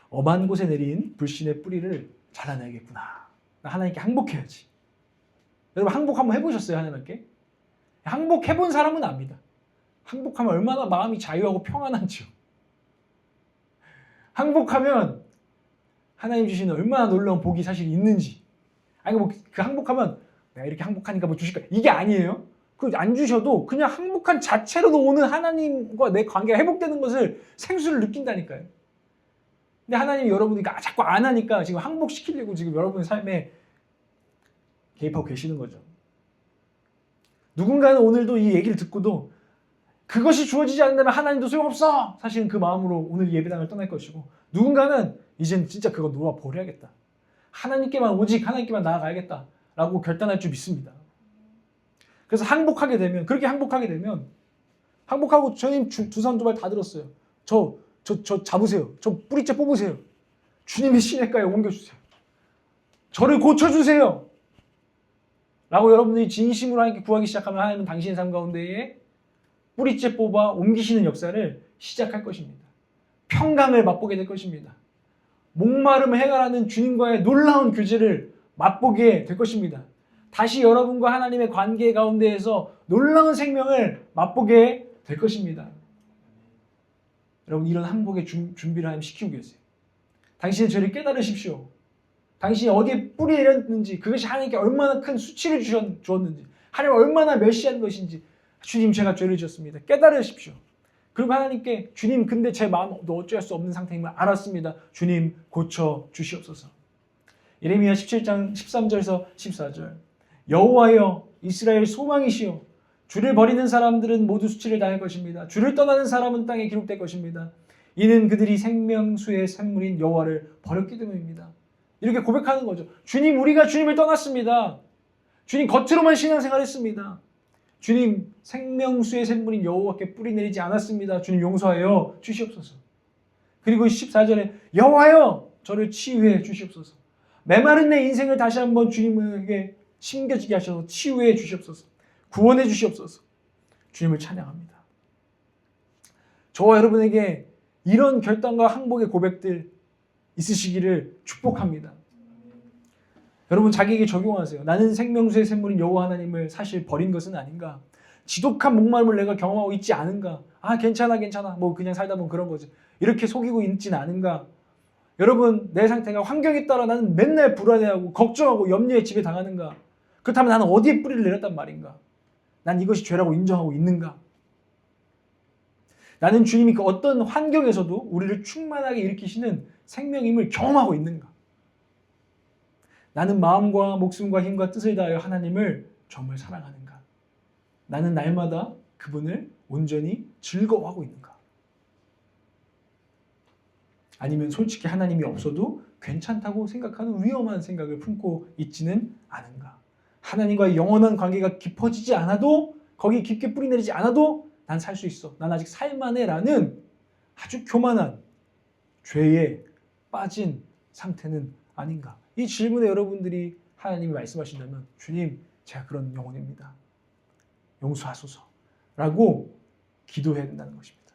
엄한 곳에 내린 불신의 뿌리를 잘라내야겠구나. 나 하나님께 항복해야지. 여러분 항복 한번 해보셨어요? 하나님께? 항복해본 사람은 압니다. 항복하면 얼마나 마음이 자유하고 평안한지요. 항복하면 하나님 주시는 얼마나 놀라운 복이 사실 있는지. 아니 뭐 그 항복하면 내가 이렇게 항복하니까 뭐 주실까? 이게 아니에요. 그 안 주셔도 그냥 항복한 자체로도 오는 하나님과 내 관계가 회복되는 것을 생수를 느낀다니까요. 근데 하나님이 여러분이 자꾸 안 하니까 지금 항복시키려고 지금 여러분의 삶에 개입하고 계시는 거죠. 누군가는 오늘도 이 얘기를 듣고도 그것이 주어지지 않는다면 하나님도 소용없어! 사실은 그 마음으로 오늘 예배당을 떠날 것이고 누군가는 이젠 진짜 그거 놓아버려야겠다. 하나님께만 오직 하나님께만 나아가야겠다 라고 결단할 줄 믿습니다. 그래서 항복하게 되면 그렇게 항복하게 되면 항복하고 주님 두 손 두 발 다 들었어요. 저 잡으세요. 저 뿌리째 뽑으세요. 주님의 시냇가에 옮겨주세요. 저를 고쳐주세요. 라고 여러분들이 진심으로 하나님께 구하기 시작하면 하나님은 당신의 삶 가운데에 뿌리째 뽑아 옮기시는 역사를 시작할 것입니다. 평강을 맛보게 될 것입니다. 목마름을 해결하는 주님과의 놀라운 교제를 맛보게 될 것입니다. 다시 여러분과 하나님의 관계 가운데에서 놀라운 생명을 맛보게 될 것입니다. 여러분 이런 항복의 준비를 하나님 시키고 계세요. 당신의 죄를 깨달으십시오. 당신이 어디에 뿌리 내렸는지 그것이 하나님께 얼마나 큰 수치를 주었는지 하나님 얼마나 멸시한 것인지 주님 제가 죄를 지었습니다. 깨달으십시오. 그리고 하나님께 주님 근데 제 마음도 어쩔 수 없는 상태임을 알았습니다. 주님 고쳐 주시옵소서. 예레미야 17장 13절에서 14절 여호와여 이스라엘 소망이시여 주를 버리는 사람들은 모두 수치를 당할 것입니다. 주를 떠나는 사람은 땅에 기록될 것입니다. 이는 그들이 생명수의 샘물인 여호와를 버렸기 때문입니다. 이렇게 고백하는 거죠. 주님 우리가 주님을 떠났습니다. 주님 겉으로만 신앙생활했습니다. 주님 생명수의 샘물인 여호와께 뿌리 내리지 않았습니다. 주님 용서하여 주시옵소서. 그리고 14절에 여호와여 저를 치유해 주시옵소서. 메마른 내 인생을 다시 한번 주님에게 심겨지게 하셔서 치유해 주시옵소서. 구원해 주시옵소서. 주님을 찬양합니다. 저와 여러분에게 이런 결단과 항복의 고백들 있으시기를 축복합니다. 여러분 자기에게 적용하세요. 나는 생명수의 샘물인 여호와 하나님을 사실 버린 것은 아닌가? 지독한 목마름을 내가 경험하고 있지 않은가? 아 괜찮아 뭐 그냥 살다 보면 그런 거지. 이렇게 속이고 있지는 않은가? 여러분 내 상태가 환경에 따라 나는 맨날 불안해하고 걱정하고 염려에 지배당하는가? 그렇다면 나는 어디에 뿌리를 내렸단 말인가? 난 이것이 죄라고 인정하고 있는가? 나는 주님이 그 어떤 환경에서도 우리를 충만하게 일으키시는 생명임을 경험하고 있는가? 나는 마음과 목숨과 힘과 뜻을 다하여 하나님을 정말 사랑하는가? 나는 날마다 그분을 온전히 즐거워하고 있는가? 아니면 솔직히 하나님이 없어도 괜찮다고 생각하는 위험한 생각을 품고 있지는 않은가? 하나님과의 영원한 관계가 깊어지지 않아도 거기 깊게 뿌리 내리지 않아도 난 살 수 있어. 난 아직 살만해 라는 아주 교만한 죄에 빠진 상태는 아닌가? 이 질문에 여러분들이 하나님이 말씀하신다면 주님 제가 그런 영혼입니다. 용서하소서라고 기도해야 된다는 것입니다.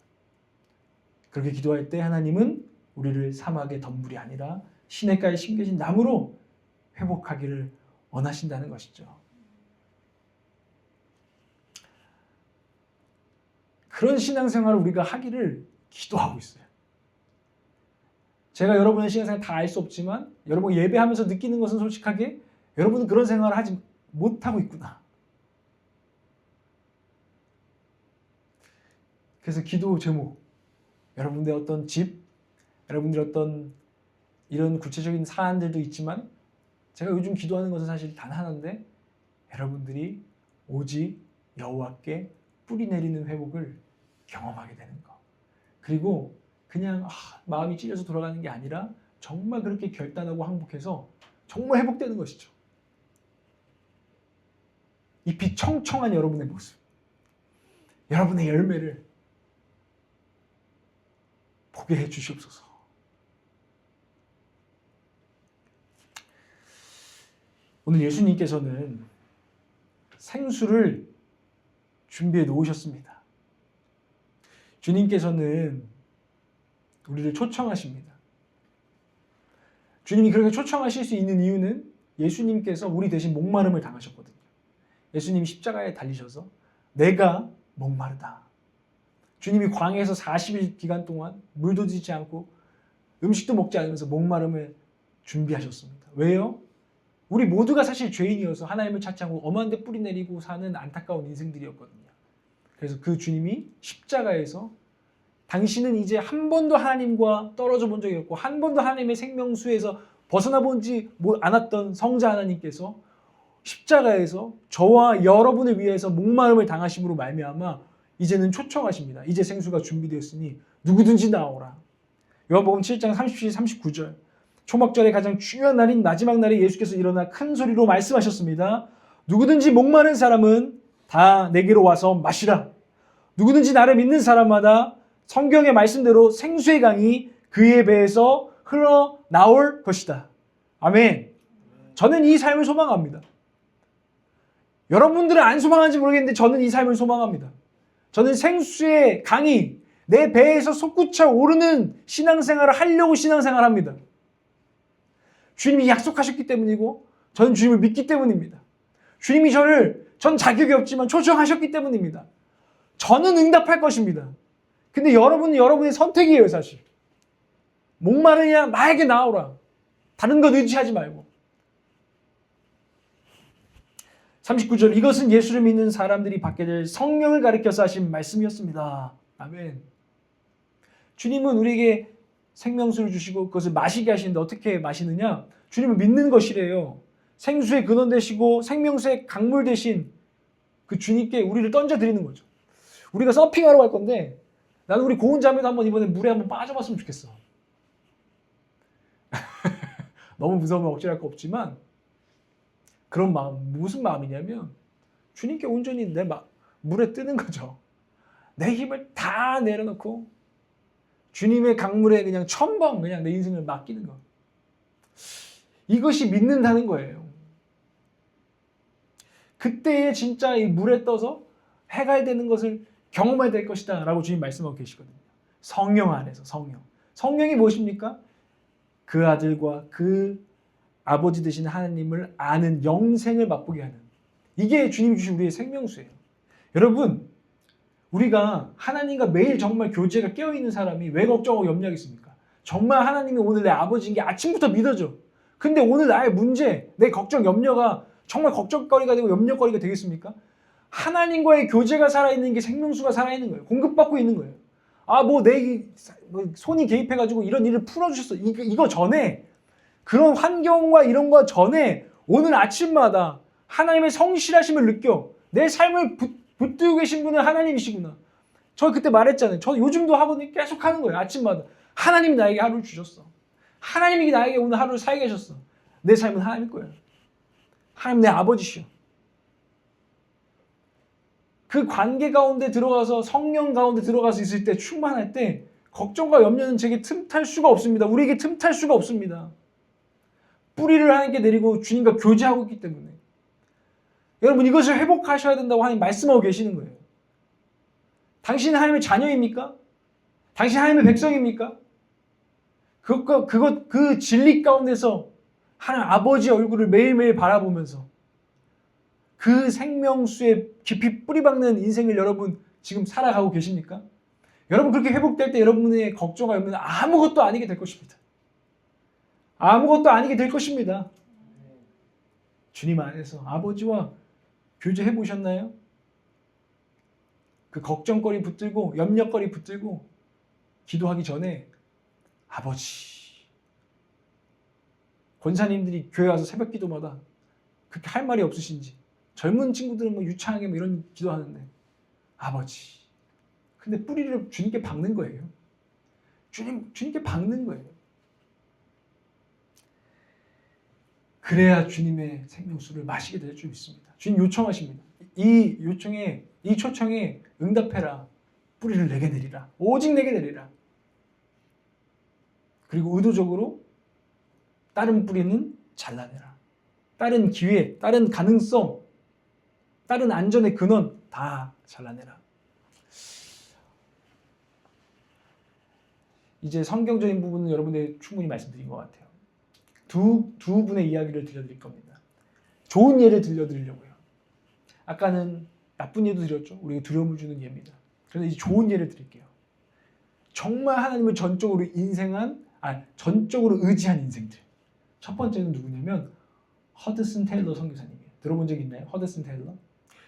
그렇게 기도할 때 하나님은 우리를 사막의 덤불이 아니라 시냇가에 심겨진 나무로 회복하기를 원하신다는 것이죠. 그런 신앙생활을 우리가 하기를 기도하고 있어요. 제가 여러분의 신앙생활 다 알 수 없지만 여러분 예배하면서 느끼는 것은 솔직하게 여러분은 그런 생활을 하지 못하고 있구나. 그래서 기도 제목, 여러분들의 어떤 집, 여러분들의 어떤 이런 구체적인 사안들도 있지만 제가 요즘 기도하는 것은 사실 단 하나인데 여러분들이 오직 여호와께 뿌리 내리는 회복을 경험하게 되는 것. 그리고 그냥 마음이 찔려서 돌아가는 게 아니라 정말 그렇게 결단하고 항복해서 정말 회복되는 것이죠. 잎이 청청한 여러분의 모습, 여러분의 열매를 보게 해 주시옵소서. 오늘 예수님께서는 생수를 준비해 놓으셨습니다. 주님께서는 우리를 초청하십니다. 주님이 그렇게 초청하실 수 있는 이유는 예수님께서 우리 대신 목마름을 당하셨거든요. 예수님이 십자가에 달리셔서 내가 목마르다. 주님이 광야에서 40일 기간 동안 물도 드시지 않고 음식도 먹지 않으면서 목마름을 준비하셨습니다. 왜요? 우리 모두가 사실 죄인이어서 하나님을 찾지 않고 엄한 데 뿌리 내리고 사는 안타까운 인생들이었거든요. 그래서 그 주님이 십자가에서 당신은 이제 한 번도 하나님과 떨어져 본 적이 없고 한 번도 하나님의 생명수에서 벗어나 보지 않았던 성자 하나님께서 십자가에서 저와 여러분을 위해서 목마름을 당하심으로 말미암아 이제는 초청하십니다. 이제 생수가 준비되었으니 누구든지 나오라. 요한복음 7장 37, 39절. 초막절의 가장 중요한 날인 마지막 날에 예수께서 일어나 큰 소리로 말씀하셨습니다. 누구든지 목마른 사람은 다 내게로 와서 마시라. 누구든지 나를 믿는 사람마다 성경의 말씀대로 생수의 강이 그의 배에서 흘러나올 것이다. 아멘. 저는 이 삶을 소망합니다. 여러분들은 안 소망하는지 모르겠는데 저는 이 삶을 소망합니다. 저는 생수의 강이 내 배에서 솟구쳐 오르는 신앙생활을 하려고 신앙생활합니다. 주님이 약속하셨기 때문이고 저는 주님을 믿기 때문입니다. 주님이 전 자격이 없지만 초청하셨기 때문입니다. 저는 응답할 것입니다. 근데 여러분은 여러분의 선택이에요, 사실. 목마르냐? 나에게 나오라. 다른 것 의지하지 말고. 39절, 이것은 예수를 믿는 사람들이 받게 될 성령을 가리켜서 하신 말씀이었습니다. 아멘. 주님은 우리에게 생명수를 주시고 그것을 마시게 하시는데 어떻게 마시느냐? 주님을 믿는 것이래요. 생수의 근원 되시고 생명수의 강물 되신 그 주님께 우리를 던져드리는 거죠. 우리가 서핑하러 갈 건데 나는 우리 고은 자매도 한번 이번에 물에 한번 빠져봤으면 좋겠어. 너무 무서우면 억지할 거 없지만 그런 마음, 무슨 마음이냐면 주님께 온전히 물에 뜨는 거죠. 내 힘을 다 내려놓고 주님의 강물에 그냥 첨벙 그냥 내 인생을 맡기는 거. 이것이 믿는다는 거예요. 그때에 진짜 이 물에 떠서 해가 되는 것을 경험해야 될 것이다 라고 주님 말씀하고 계시거든요. 성령 안에서 성령. 성령이 무엇입니까? 그 아들과 그 아버지 되신 하나님을 아는 영생을 맛보게 하는, 이게 주님이 주신 우리의 생명수예요. 여러분, 우리가 하나님과 매일 정말 교제가 깨어있는 사람이 왜 걱정하고 염려하겠습니까? 정말 하나님이 오늘 내 아버지인 게 아침부터 믿어져. 근데 오늘 나의 문제, 내 걱정, 염려가 정말 걱정거리가 되고 염려거리가 되겠습니까? 하나님과의 교제가 살아있는 게 생명수가 살아있는 거예요. 공급받고 있는 거예요. 내 손이 개입해가지고 이런 일을 풀어주셨어. 이거 전에, 그런 환경과 이런 거 전에 오늘 아침마다 하나님의 성실하심을 느껴. 내 삶을 붙들고 계신 분은 하나님이시구나. 저 그때 말했잖아요. 저 요즘도 하거든요. 계속 하는 거예요. 아침마다. 하나님이 나에게 하루를 주셨어. 하나님이 나에게 오늘 하루를 살게 하셨어. 내 삶은 하나님 거예요. 하나님 내 아버지시여. 그 관계 가운데 들어가서 성령 가운데 들어가서 있을 때 충만할 때 걱정과 염려는 제게 틈탈 수가 없습니다. 우리에게 틈탈 수가 없습니다. 뿌리를 하나님께 내리고 주님과 교제하고 있기 때문에. 여러분 이것을 회복하셔야 된다고 하나님 말씀하고 계시는 거예요. 당신은 하나님의 자녀입니까? 당신 하나님의 백성입니까? 그 진리 가운데서 하나님 아버지의 얼굴을 매일매일 바라보면서 그 생명수에 깊이 뿌리박는 인생을 여러분 지금 살아가고 계십니까? 여러분 그렇게 회복될 때 여러분의 걱정과 염려는 아무것도 아니게 될 것입니다. 아무것도 아니게 될 것입니다. 주님 안에서 아버지와 교제해 보셨나요? 그 걱정거리 붙들고 염려거리 붙들고 기도하기 전에 아버지, 권사님들이 교회 와서 새벽 기도마다 그렇게 할 말이 없으신지 젊은 친구들은 뭐 유창하게 뭐 이런 기도하는데 아버지, 근데 뿌리를 주님께 박는 거예요. 주님께 박는 거예요. 그래야 주님의 생명수를 마시게 될 줄 믿습니다. 주님 요청하십니다. 이 초청에 응답해라. 뿌리를 내게 내리라. 오직 내게 내리라. 그리고 의도적으로 다른 뿌리는 잘라내라. 다른 기회, 다른 가능성, 다른 안전의 근원 다 잘라내라. 이제 성경적인 부분은 여러분들 충분히 말씀드린 것 같아요. 두 분의 이야기를 들려드릴 겁니다. 좋은 예를 들려드리려고요. 아까는 나쁜 예도 드렸죠. 우리에게 두려움을 주는 예입니다. 그런데 이제 좋은 예를 드릴게요. 정말 하나님을 전적으로 전적으로 의지한 인생들. 첫 번째는 누구냐면 허드슨 테일러 선교사님이에요. 들어본 적 있나요? 허드슨 테일러?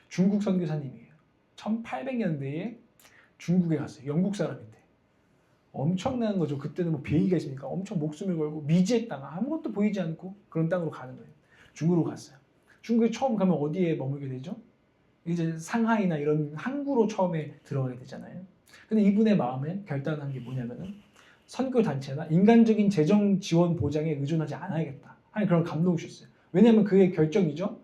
중국 선교사님이에요. 1800년대에 중국에 갔어요. 영국 사람인데. 엄청난 거죠. 그때는 뭐 비행기가 있으니까 엄청 목숨을 걸고 미지의 땅, 아무것도 보이지 않고 그런 땅으로 가는 거예요. 중국으로 갔어요. 중국에 처음 가면 어디에 머물게 되죠? 이제 상하이나 이런 항구로 처음에 들어가게 되잖아요. 근데 이분의 마음에 결단한 게 뭐냐면은 선교단체나 인간적인 재정 지원 보장에 의존하지 않아야겠다. 하는 그런 감동을 주셨어요. 왜냐하면 그의 결정이죠.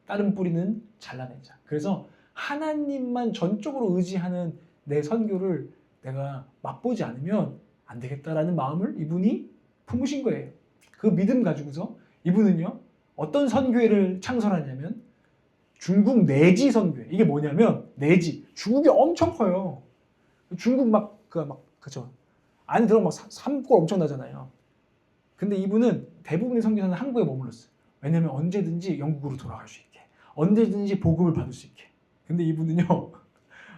다른 뿌리는 잘라내자. 그래서 하나님만 전적으로 의지하는 내 선교를 내가 맛보지 않으면 안 되겠다라는 마음을 이분이 품으신 거예요. 그 믿음 가지고서 이분은요. 어떤 선교회를 창설하냐면 중국 내지 선교회. 이게 뭐냐면 내지. 중국이 엄청 커요. 중국 그죠. 안에 들어가면 막 산골 엄청 나잖아요. 근데 이분은 대부분의 선교사는 한국에 머물렀어요. 왜냐면 언제든지 영국으로 돌아갈 수 있게. 언제든지 복음을 받을 수 있게. 근데 이분은요.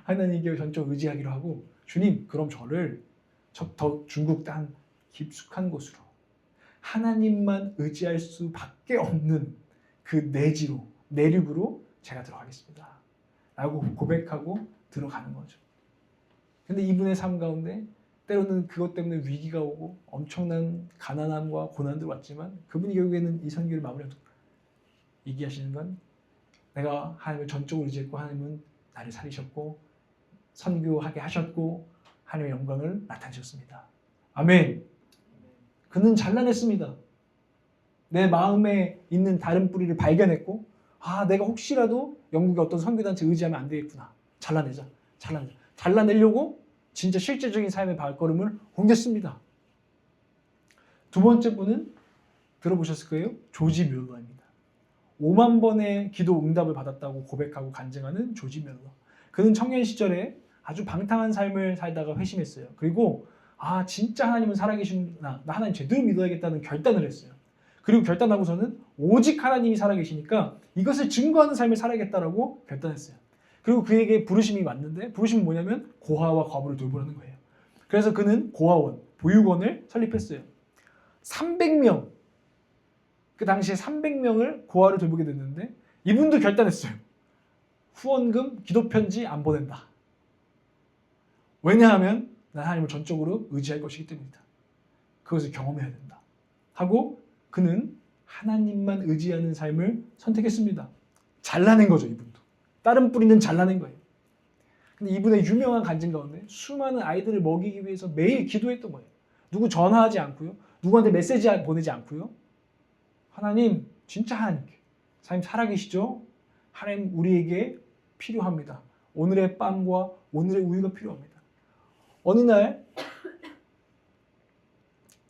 하나님께 전적 의지하기로 하고 주님 그럼 저를 더 중국 땅 깊숙한 곳으로 하나님만 의지할 수밖에 없는 그 내지로 내륙으로 제가 들어가겠습니다. 라고 고백하고 들어가는 거죠. 근데 이분의 삶 가운데 때로는 그것 때문에 위기가 오고 엄청난 가난함과 고난도 왔지만 그분이 결국에는 이 선교를 마무리하고 얘기하시는 건 내가 하나님을 전적으로 의지했고 하나님은 나를 살리셨고 선교하게 하셨고 하나님의 영광을 나타내셨습니다. 아멘. 그는 잘라냈습니다. 내 마음에 있는 다른 뿌리를 발견했고 내가 혹시라도 영국의 어떤 선교단체 의지하면 안 되겠구나. 잘라내자. 잘라내려고 진짜 실제적인 삶의 발걸음을 옮겼습니다. 두 번째 분은 들어보셨을 거예요. 조지 뮬러입니다. 5만 번의 기도 응답을 받았다고 고백하고 간증하는 조지 뮬러. 그는 청년 시절에 아주 방탕한 삶을 살다가 회심했어요. 그리고 진짜 하나님은 살아계시구나. 나 하나님 제대로 믿어야겠다는 결단을 했어요. 그리고 결단하고서는 오직 하나님이 살아계시니까 이것을 증거하는 삶을 살아야겠다라고 결단했어요. 그리고 그에게 부르심이 왔는데 부르심은 뭐냐면 고아와 과부를 돌보라는 거예요. 그래서 그는 고아원, 보육원을 설립했어요. 300명, 그 당시에 300명을 고아를 돌보게 됐는데 이분도 결단했어요. 후원금, 기도편지 안 보낸다. 왜냐하면 난 하나님을 전적으로 의지할 것이기 때문이다. 그것을 경험해야 된다. 하고 그는 하나님만 의지하는 삶을 선택했습니다. 잘라낸 거죠, 이분도. 다른 뿌리는 잘라낸 거예요. 근데 이분의 유명한 간증 가운데 수많은 아이들을 먹이기 위해서 매일 기도했던 거예요. 누구 전화하지 않고요. 누구한테 메시지 보내지 않고요. 하나님, 진짜 하나님께. 하나님 살아계시죠? 하나님 우리에게 필요합니다. 오늘의 빵과 오늘의 우유가 필요합니다. 어느 날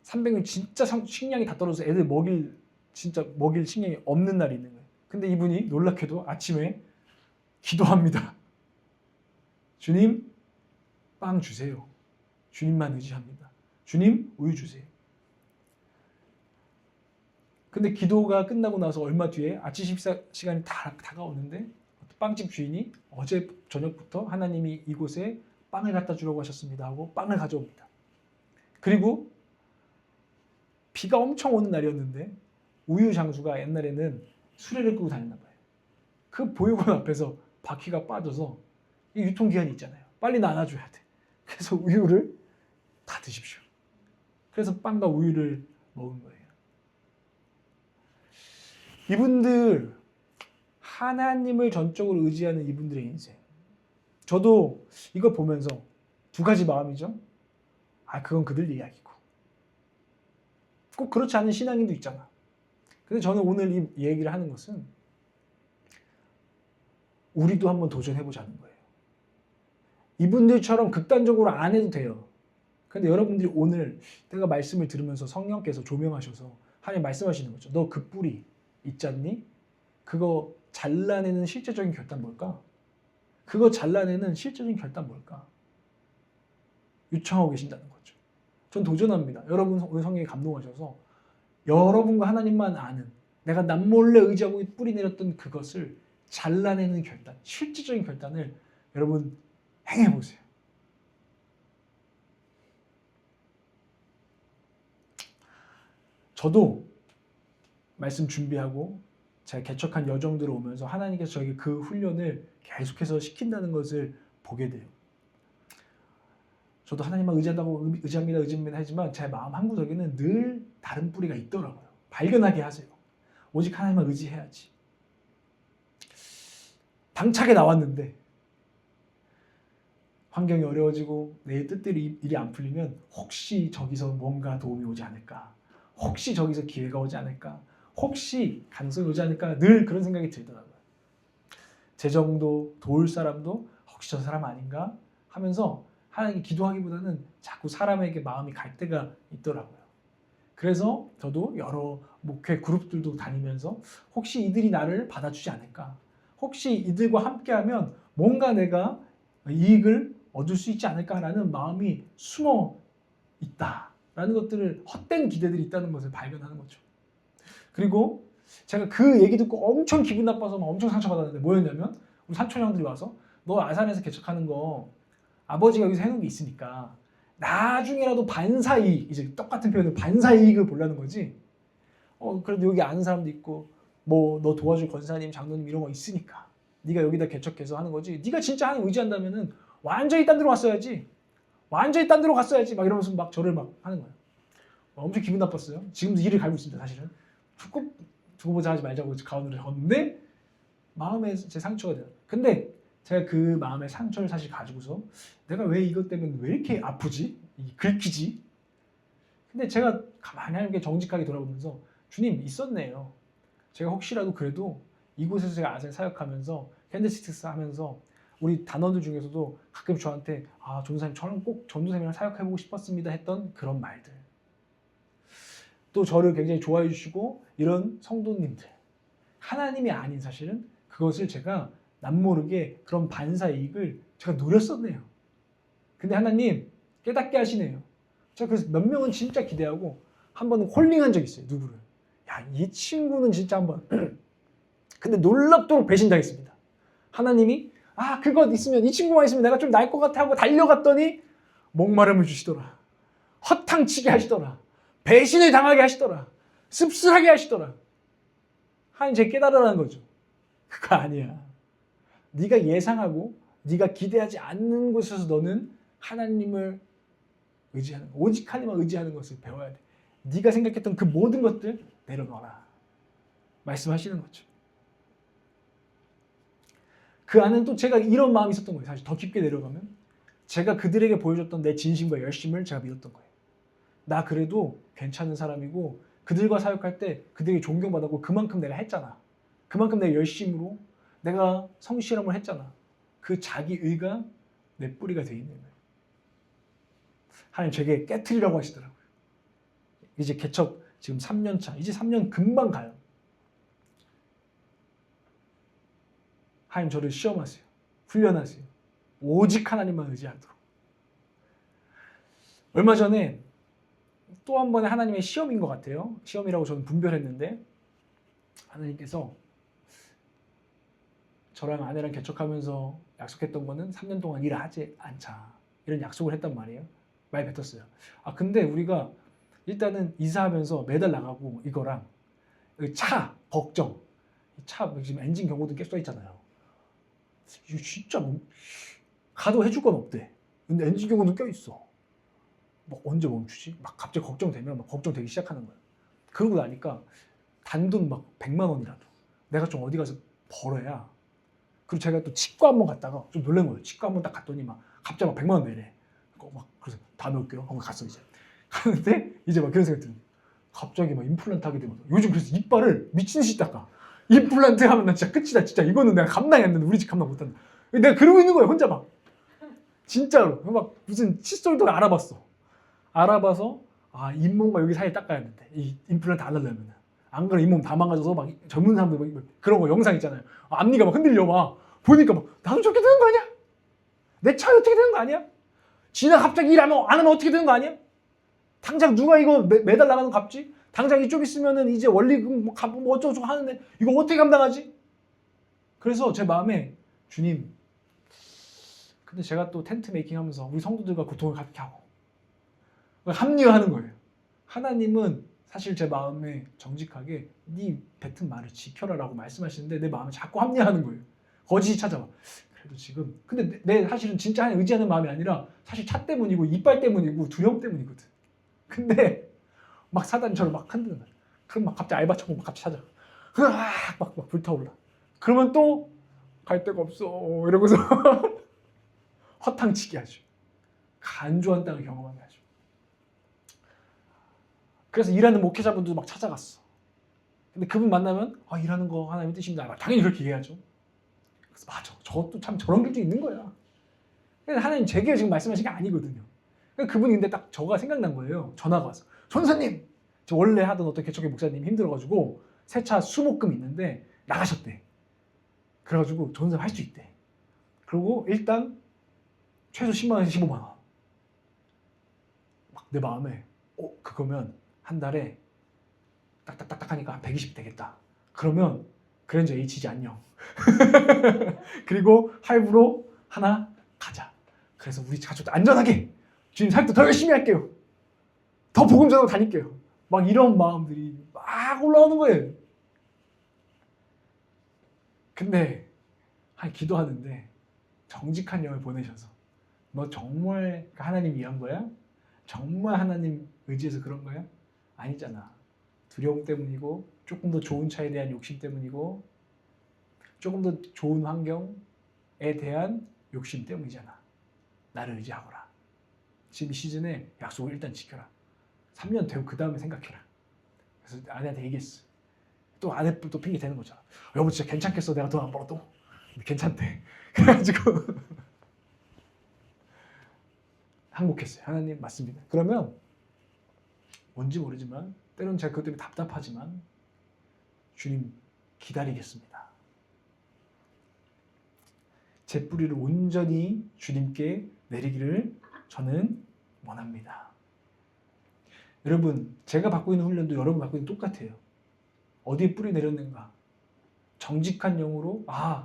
300명 진짜 식량이 다 떨어져서 애들 먹일 식량이 없는 날이 있는 거예요. 근데 이분이 놀랍게도 아침에 기도합니다. 주님, 빵 주세요. 주님만 의지합니다. 주님, 우유 주세요. 근데 기도가 끝나고 나서 얼마 뒤에 아침 식사 시간이 다가오는데 빵집 주인이 어제 저녁부터 하나님이 이곳에 빵을 갖다 주려고 하셨습니다 하고 빵을 가져옵니다. 그리고 비가 엄청 오는 날이었는데 우유 장수가 옛날에는 수레를 끌고 다녔나 봐요. 그 보육원 앞에서 바퀴가 빠져서 이 유통기한이 있잖아요. 빨리 나눠줘야 돼. 그래서 우유를 다 드십시오. 그래서 빵과 우유를 먹은 거예요. 이분들 하나님을 전적으로 의지하는 이분들의 인생. 저도 이걸 보면서 두 가지 마음이죠. 그건 그들 이야기고. 꼭 그렇지 않은 신앙인도 있잖아. 근데 저는 오늘 이 얘기를 하는 것은 우리도 한번 도전해보자는 거예요. 이분들처럼 극단적으로 안 해도 돼요. 근데 여러분들이 오늘 내가 말씀을 들으면서 성령께서 조명하셔서 하나님 말씀하시는 거죠. 너 그 뿌리 있지 않니? 그거 잘라내는 실제적인 결단 뭘까? 그거 잘라내는 실제적인 결단 뭘까? 요청하고 계신다는 거죠. 전 도전합니다. 여러분 오늘 성령에 감동하셔서 여러분과 하나님만 아는 내가 남몰래 의지하고 뿌리 내렸던 그것을 잘라내는 결단, 실질적인 결단을 여러분 행해보세요. 저도 말씀 준비하고 제가 개척한 여정들을 오면서 하나님께서 저에게 그 훈련을 계속해서 시킨다는 것을 보게 돼요. 저도 하나님만 의지합니다 하지만 제 마음 한구석에는 늘 다른 뿌리가 있더라고요. 발견하게 하세요. 오직 하나님만 의지해야지. 당차게 나왔는데 환경이 어려워지고 내 뜻대로 일이 안 풀리면 혹시 저기서 뭔가 도움이 오지 않을까? 혹시 저기서 기회가 오지 않을까? 혹시 가능성이 오지 않을까? 늘 그런 생각이 들더라고요. 재정도 도울 사람도 혹시 저 사람 아닌가? 하면서 하나님께 기도하기보다는 자꾸 사람에게 마음이 갈 때가 있더라고요. 그래서 저도 여러 목회 그룹들도 다니면서 혹시 이들이 나를 받아주지 않을까? 혹시 이들과 함께하면 뭔가 내가 이익을 얻을 수 있지 않을까라는 마음이 숨어 있다라는 것들을 헛된 기대들이 있다는 것을 발견하는 거죠. 그리고 제가 그 얘기 듣고 엄청 기분 나빠서 엄청 상처받았는데 뭐였냐면 우리 사촌 형들이 와서 너 아산에서 개척하는 거 아버지가 여기서 해놓은 게 있으니까 나중에라도 반사이익, 이제 똑같은 표현을 반사이익을 보려는 거지. 그래도 여기 아는 사람도 있고 뭐 너 도와줄 권사님, 장로님 이런 거 있으니까 네가 여기다 개척해서 하는 거지. 네가 진짜 하나님 의지한다면은 완전히 딴 데로 갔어야지. 완전히 딴 데로 갔어야지. 막 이러면서 막 저를 막 하는 거예요. 엄청 기분 나빴어요. 지금도 이를 갈고 있습니다. 사실은. 꼭 두고 보자 하지 말자고 가운데로 적었는데 마음에 제 상처가 돼요. 근데 제가 그 마음의 상처를 사실 가지고서 내가 왜 이것 때문에 왜 이렇게 아프지? 긁히지? 근데 제가 가만히 하나님께 정직하게 돌아보면서 주님 있었네요. 제가 혹시라도 그래도 이곳에서 제가 아산 사역하면서 캔들스틱스 하면서 우리 단원들 중에서도 가끔 저한테 전도사님 저는 꼭 전도사님이랑 사역해보고 싶었습니다 했던 그런 말들. 또 저를 굉장히 좋아해 주시고 이런 성도님들. 하나님이 아닌 사실은 그것을 제가 남모르게 그런 반사이익을 제가 노렸었네요. 근데 하나님 깨닫게 하시네요. 제가 그래서 몇 명은 진짜 기대하고 한 번은 홀링한 적이 있어요. 누구를. 이 친구는 진짜 한번 근데 놀랍도록 배신당했습니다. 하나님이 그것 있으면 이 친구만 있으면 내가 좀 나을 것 같아 하고 달려갔더니 목마름을 주시더라. 허탕치게 하시더라. 배신을 당하게 하시더라. 씁쓸하게 하시더라. 하나님 제가 깨달으라는 거죠. 그거 아니야. 네가 예상하고 네가 기대하지 않는 곳에서 너는 하나님을 의지하는 거, 오직 하나님을 의지하는 것을 배워야 돼. 네가 생각했던 그 모든 것들 내려놔라. 말씀하시는 거죠. 그 안은 또 제가 이런 마음이 있었던 거예요. 사실 더 깊게 내려가면 제가 그들에게 보여줬던 내 진심과 열심을 제가 믿었던 거예요. 나 그래도 괜찮은 사람이고 그들과 사역할 때 그들이 존경받았고 그만큼 내가 했잖아. 그만큼 내가 열심으로 내가 성실함을 했잖아. 그 자기의가 내 뿌리가 돼 있는 거예요. 하나님 제게 깨트리라고 하시더라고요. 이제 개척 지금 3년 차. 이제 3년 금방 가요. 하나님 저를 시험하세요. 훈련하세요. 오직 하나님만 의지하도록. 얼마 전에 또 한 번의 하나님의 시험인 것 같아요. 시험이라고 저는 분별했는데 하나님께서 저랑 아내랑 개척하면서 약속했던 거는 3년 동안 일하지 않자. 이런 약속을 했단 말이에요. 많이 뱉었어요. 근데 우리가 일단은 이사하면서 매달 나가고 이거랑 차 걱정. 차 지금 엔진 경고등 계속 써 있잖아요. 이거 진짜 가도 해줄 건 없대. 근데 엔진 경고등 껴 있어. 막 언제 멈추지? 막 갑자기 걱정되면 막 걱정되기 시작하는 거예요. 그러고 나니까 단돈 막 100만 원이라도 내가 좀 어디 가서 벌어야. 그리고 제가 또 치과 한번 갔다가 좀 놀란 거예요. 치과 한번 딱 갔더니 막 갑자기 막 100만 원 내래. 그래서 다음에 올게요. 한번 갔어 이제. 가는데 이제 막 그런 생각이 드는 거예요. 갑자기 막 임플란트 하게 되면서 요즘 그래서 이빨을 미친 듯이 닦아. 임플란트 하면 나 진짜 끝이다. 진짜 이거는 내가 감당이 안 되는데 우리 집 감당 못 한다. 내가 그러고 있는 거예요. 혼자 막. 진짜로. 막 무슨 칫솔도 알아봐서 잇몸과 여기 사이 닦아야 되는데 이 임플란트 안 하려면 안 그러면 잇몸 다 망가져서 막 전문 사람들 막 그런 거 영상 있잖아요. 앞니가 막 흔들려 막 보니까 막 나도 저렇게 되는 거 아니야? 내 차에 어떻게 되는 거 아니야? 지나 갑자기 일 안 하면 어떻게 되는 거 아니야? 당장 누가 이거 매달 나가는 거 갚지? 당장 이쪽 있으면은 이제 원리금 뭐 어쩌고저쩌고 하는데 이거 어떻게 감당하지? 그래서 제 마음에 주님, 근데 제가 또 텐트 메이킹 하면서 우리 성도들과 고통을 같이 하고 합리화하는 거예요. 하나님은 사실 제 마음에 정직하게 네 뱉은 말을 지켜라라고 말씀하시는데 내 마음에 자꾸 합리화하는 거예요. 거짓이 찾아와. 그래도 지금 근데 내 사실은 진짜 하나님 의지하는 마음이 아니라 사실 차 때문이고 이빨 때문이고 두려움 때문이거든. 근데 막 사단처럼 막 흔드는 거야. 그럼 막 갑자기 알바 찾고 막 갑자기 찾아. 막 불타올라. 그러면 또 갈 데가 없어 이러고서 허탕치기 하죠. 간조한 땅을 경험하게 하죠. 그래서 일하는 목회자분들도 막 찾아갔어. 근데 그분 만나면 일하는 거 하나님의 뜻입니다. 당연히 그렇게 얘기하죠. 그래서 맞아. 저것도 참 저런 길도 있는 거야. 하나님 제게 지금 말씀하신 게 아니거든요. 그분이 근데 딱 저가 생각난 거예요. 전화가 와서. 전사님! 저 원래 하던 어떤 개척의 목사님 힘들어가지고 세차 수목금 있는데 나가셨대. 그래가지고 전사 할 수 있대. 그리고 일단 최소 10만 원에서 15만 원. 막 내 마음에 그거면 한 달에 딱딱딱딱 하니까 한 120 되겠다. 그러면 그랜저 HG 안녕. 그리고 할부로 하나 가자. 그래서 우리 가족들 안전하게 주님 살 때 더 열심히 할게요. 더 복음 전하고 다닐게요. 막 이런 마음들이 막 올라오는 거예요. 근데 기도하는데 정직한 영을 보내셔서 너 정말 하나님 위한 거야? 정말 하나님 의지해서 그런 거야? 아니잖아. 두려움 때문이고 조금 더 좋은 차에 대한 욕심 때문이고 조금 더 좋은 환경에 대한 욕심 때문이잖아. 나를 의지하거라. 지금 이 시즌에 약속을 일단 지켜라. 3년 되고 그 다음에 생각해라. 그래서 아내한테 얘기했어. 또 아내 또 핑계 대는 거잖아. 여보 진짜 괜찮겠어? 내가 돈 안 벌어도? 괜찮대. 그래가지고 항복했어요. 하나님 맞습니다. 그러면 뭔지 모르지만 때로는 제가 그것 때문에 답답하지만 주님 기다리겠습니다. 제 뿌리를 온전히 주님께 내리기를 저는 원합니다. 여러분 제가 받고 있는 훈련도 여러분 받고 있는 똑같아요. 어디에 뿌리 내렸는가? 정직한 영으로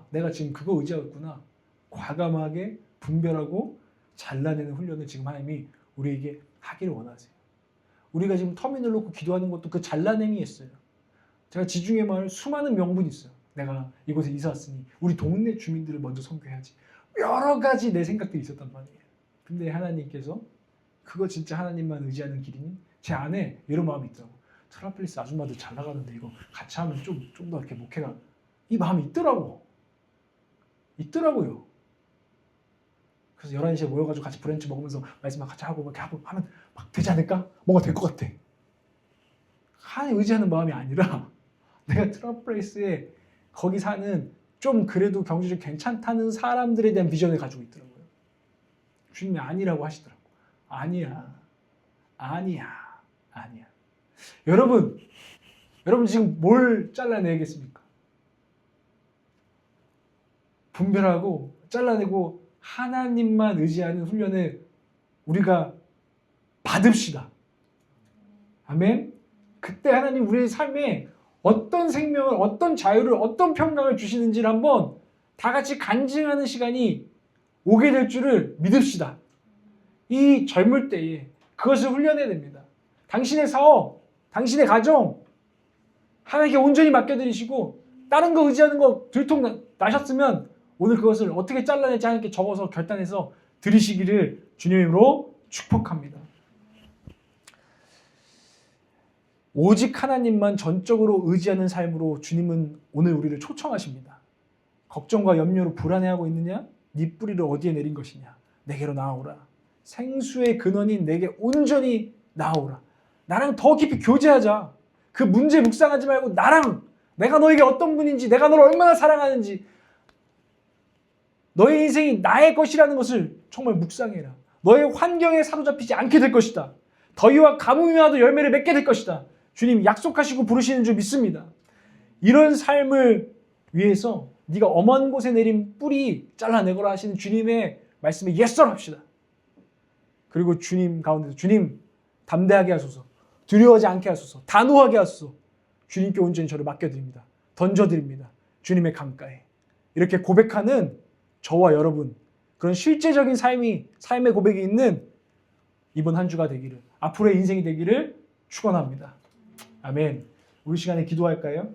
내가 지금 그거 의지하고 있구나. 과감하게 분별하고 잘라내는 훈련을 지금 하나님이 우리에게 하기를 원하세요. 우리가 지금 터미널 놓고 기도하는 것도 그 잘라냄이 있어요. 제가 지중해 마을 수많은 명분이 있어요. 내가 이곳에 이사 왔으니 우리 동네 주민들을 먼저 선교해야지. 여러 가지 내 생각들이 있었단 말이에요. 근데 하나님께서 그거 진짜 하나님만 의지하는 길이니? 제 안에 이런 마음이 있더라고. 트라플리스 아줌마들 잘 나가는데 이거 같이 하면 좀 더 이렇게 목회가 이 마음이 있더라고요. 그래서 11시에 모여가지고 같이 브런치 먹으면서 말씀 같이 하고 이렇게 하면 막 되지 않을까? 뭔가 될 것 같아. 하나님 의지하는 마음이 아니라 내가 트러플레이스에 거기 사는 좀 그래도 경제적으로 괜찮다는 사람들에 대한 비전을 가지고 있더라고요. 주님이 아니라고 하시더라고. 아니야. 여러분 지금 뭘 잘라내겠습니까? 분별하고 잘라내고 하나님만 의지하는 훈련을 우리가 받읍시다. 아멘. 그때 하나님 우리의 삶에 어떤 생명을, 어떤 자유를, 어떤 평강을 주시는지를 한번 다 같이 간증하는 시간이 오게 될 줄을 믿읍시다. 이 젊을 때에 그것을 훈련해야 됩니다. 당신의 사업, 당신의 가정 하나님께 온전히 맡겨드리시고 다른 거 의지하는 거 들통 나셨으면 오늘 그것을 어떻게 잘라낼지 하나님께 적어서 결단해서 드리시기를 주님으로 축복합니다. 오직 하나님만 전적으로 의지하는 삶으로 주님은 오늘 우리를 초청하십니다. 걱정과 염려로 불안해하고 있느냐? 네 뿌리를 어디에 내린 것이냐? 내게로 나아오라. 생수의 근원인 내게 온전히 나아오라. 나랑 더 깊이 교제하자. 그 문제 묵상하지 말고 나랑, 내가 너에게 어떤 분인지, 내가 너를 얼마나 사랑하는지, 너의 인생이 나의 것이라는 것을 정말 묵상해라. 너의 환경에 사로잡히지 않게 될 것이다. 더위와 가뭄이 와도 열매를 맺게 될 것이다. 주님 약속하시고 부르시는 줄 믿습니다. 이런 삶을 위해서 네가 엄한 곳에 내린 뿌리 잘라내거라 하시는 주님의 말씀에 예썰합시다. 그리고 주님 가운데서 주님 담대하게 하소서, 두려워하지 않게 하소서, 단호하게 하소서, 주님께 온전히 저를 맡겨드립니다. 던져드립니다. 주님의 강가에. 이렇게 고백하는 저와 여러분, 그런 실제적인 삶의 고백이 있는 이번 한 주가 되기를, 앞으로의 인생이 되기를 축원합니다. 아멘. 우리 시간에 기도할까요?